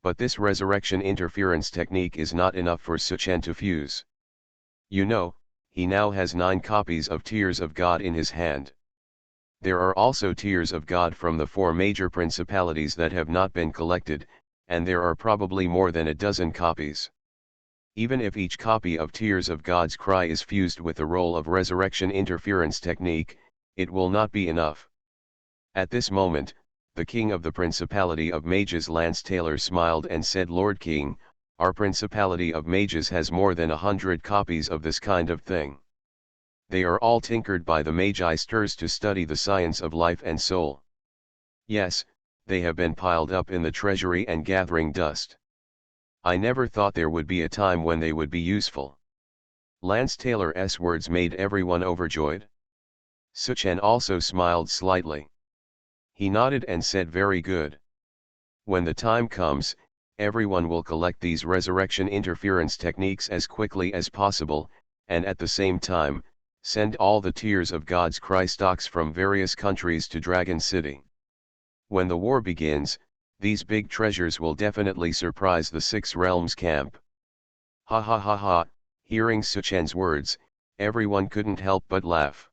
But this resurrection interference technique is not enough for Suchen to fuse. You know, he now has 9 copies of Tears of God in his hand. There are also Tears of God from the 4 major principalities that have not been collected, and there are probably more than a dozen copies. Even if each copy of Tears of God's Cry is fused with the role of resurrection interference technique, it will not be enough. At this moment, the king of the Principality of Mages Lance Taylor smiled and said, "Lord King, our Principality of Mages has more than 100 copies of this kind of thing. They are all tinkered by the Magi Stirs to study the science of life and soul. Yes, they have been piled up in the treasury and gathering dust. I never thought there would be a time when they would be useful." Lance Taylor's words made everyone overjoyed. Suchen also smiled slightly. He nodded and said, "Very good. When the time comes, everyone will collect these resurrection interference techniques as quickly as possible, and at the same time, send all the Tears of God's Cry stocks from various countries to Dragon City. When the war begins, these big treasures will definitely surprise the Six Realms camp." Ha ha ha ha. Hearing Suchen's words, everyone couldn't help but laugh.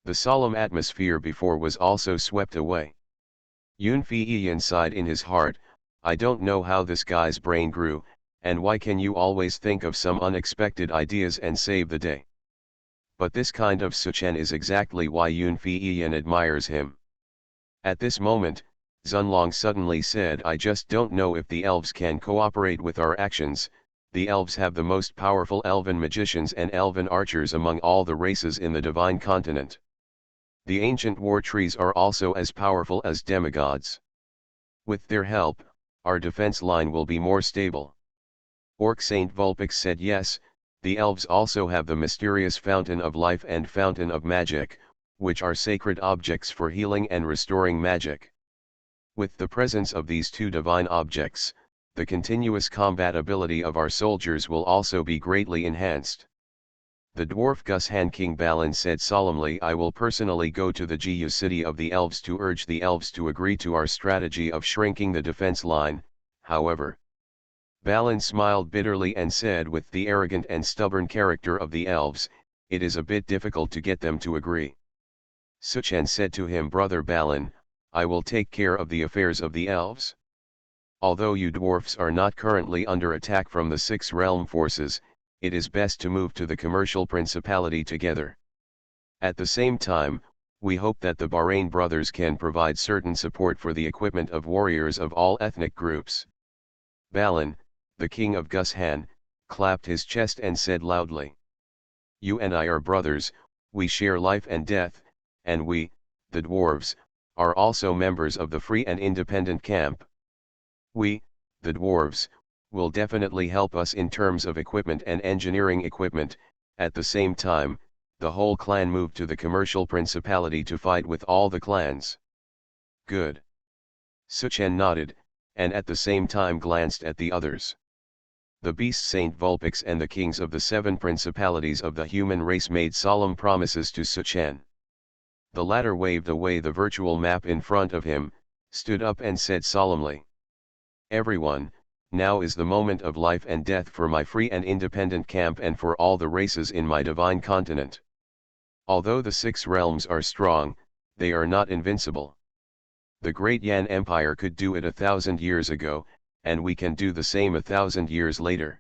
The solemn atmosphere before was also swept away. Yun Feiyan sighed in his heart, "I don't know how this guy's brain grew, and why can you always think of some unexpected ideas and save the day? But this kind of Suchen is exactly why Yun Feiyan admires him." At this moment, Zunlong suddenly said, "I just don't know if the elves can cooperate with our actions. The elves have the most powerful elven magicians and elven archers among all the races in the divine continent. The ancient war trees are also as powerful as demigods. With their help, our defense line will be more stable." Orc Saint Vulpix said, "Yes, the elves also have the mysterious Fountain of Life and Fountain of Magic, which are sacred objects for healing and restoring magic. With the presence of these 2 divine objects, the continuous combat ability of our soldiers will also be greatly enhanced." The dwarf Gushan King Balin said solemnly, "I will personally go to the Jiu city of the elves to urge the elves to agree to our strategy of shrinking the defense line, however." Balin smiled bitterly and said, "With the arrogant and stubborn character of the elves, it is a bit difficult to get them to agree." Suchen said to him, "Brother Balin, I will take care of the affairs of the elves. Although you dwarfs are not currently under attack from the 6 realm forces, it is best to move to the commercial principality together. At the same time, we hope that the Bahrain brothers can provide certain support for the equipment of warriors of all ethnic groups." Balin, the king of Gushan, clapped his chest and said loudly, "You and I are brothers, we share life and death, and we, the dwarves, are also members of the free and independent camp. We, the dwarves, will definitely help us in terms of equipment and engineering equipment." At the same time, the whole clan moved to the commercial principality to fight with all the clans. "Good." Suchen nodded, and at the same time glanced at the others. the beast Saint Vulpix and the kings of the 7 principalities of the human race made solemn promises to Suchen. The latter waved away the virtual map in front of him, stood up and said solemnly, "Everyone, now is the moment of life and death for my free and independent camp and for all the races in my divine continent. Although the 6 realms are strong, they are not invincible. The great Yan Empire could do it 1,000 years ago, and we can do the same 1,000 years later.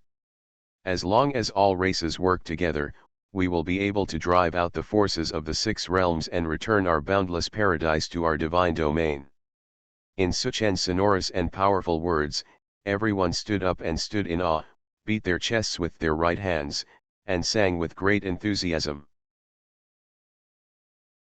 As long as all races work together, we will be able to drive out the forces of the 6 realms and return our boundless paradise to our divine domain." In Suchen's sonorous and powerful words, everyone stood up and stood in awe, beat their chests with their right hands, and sang with great enthusiasm.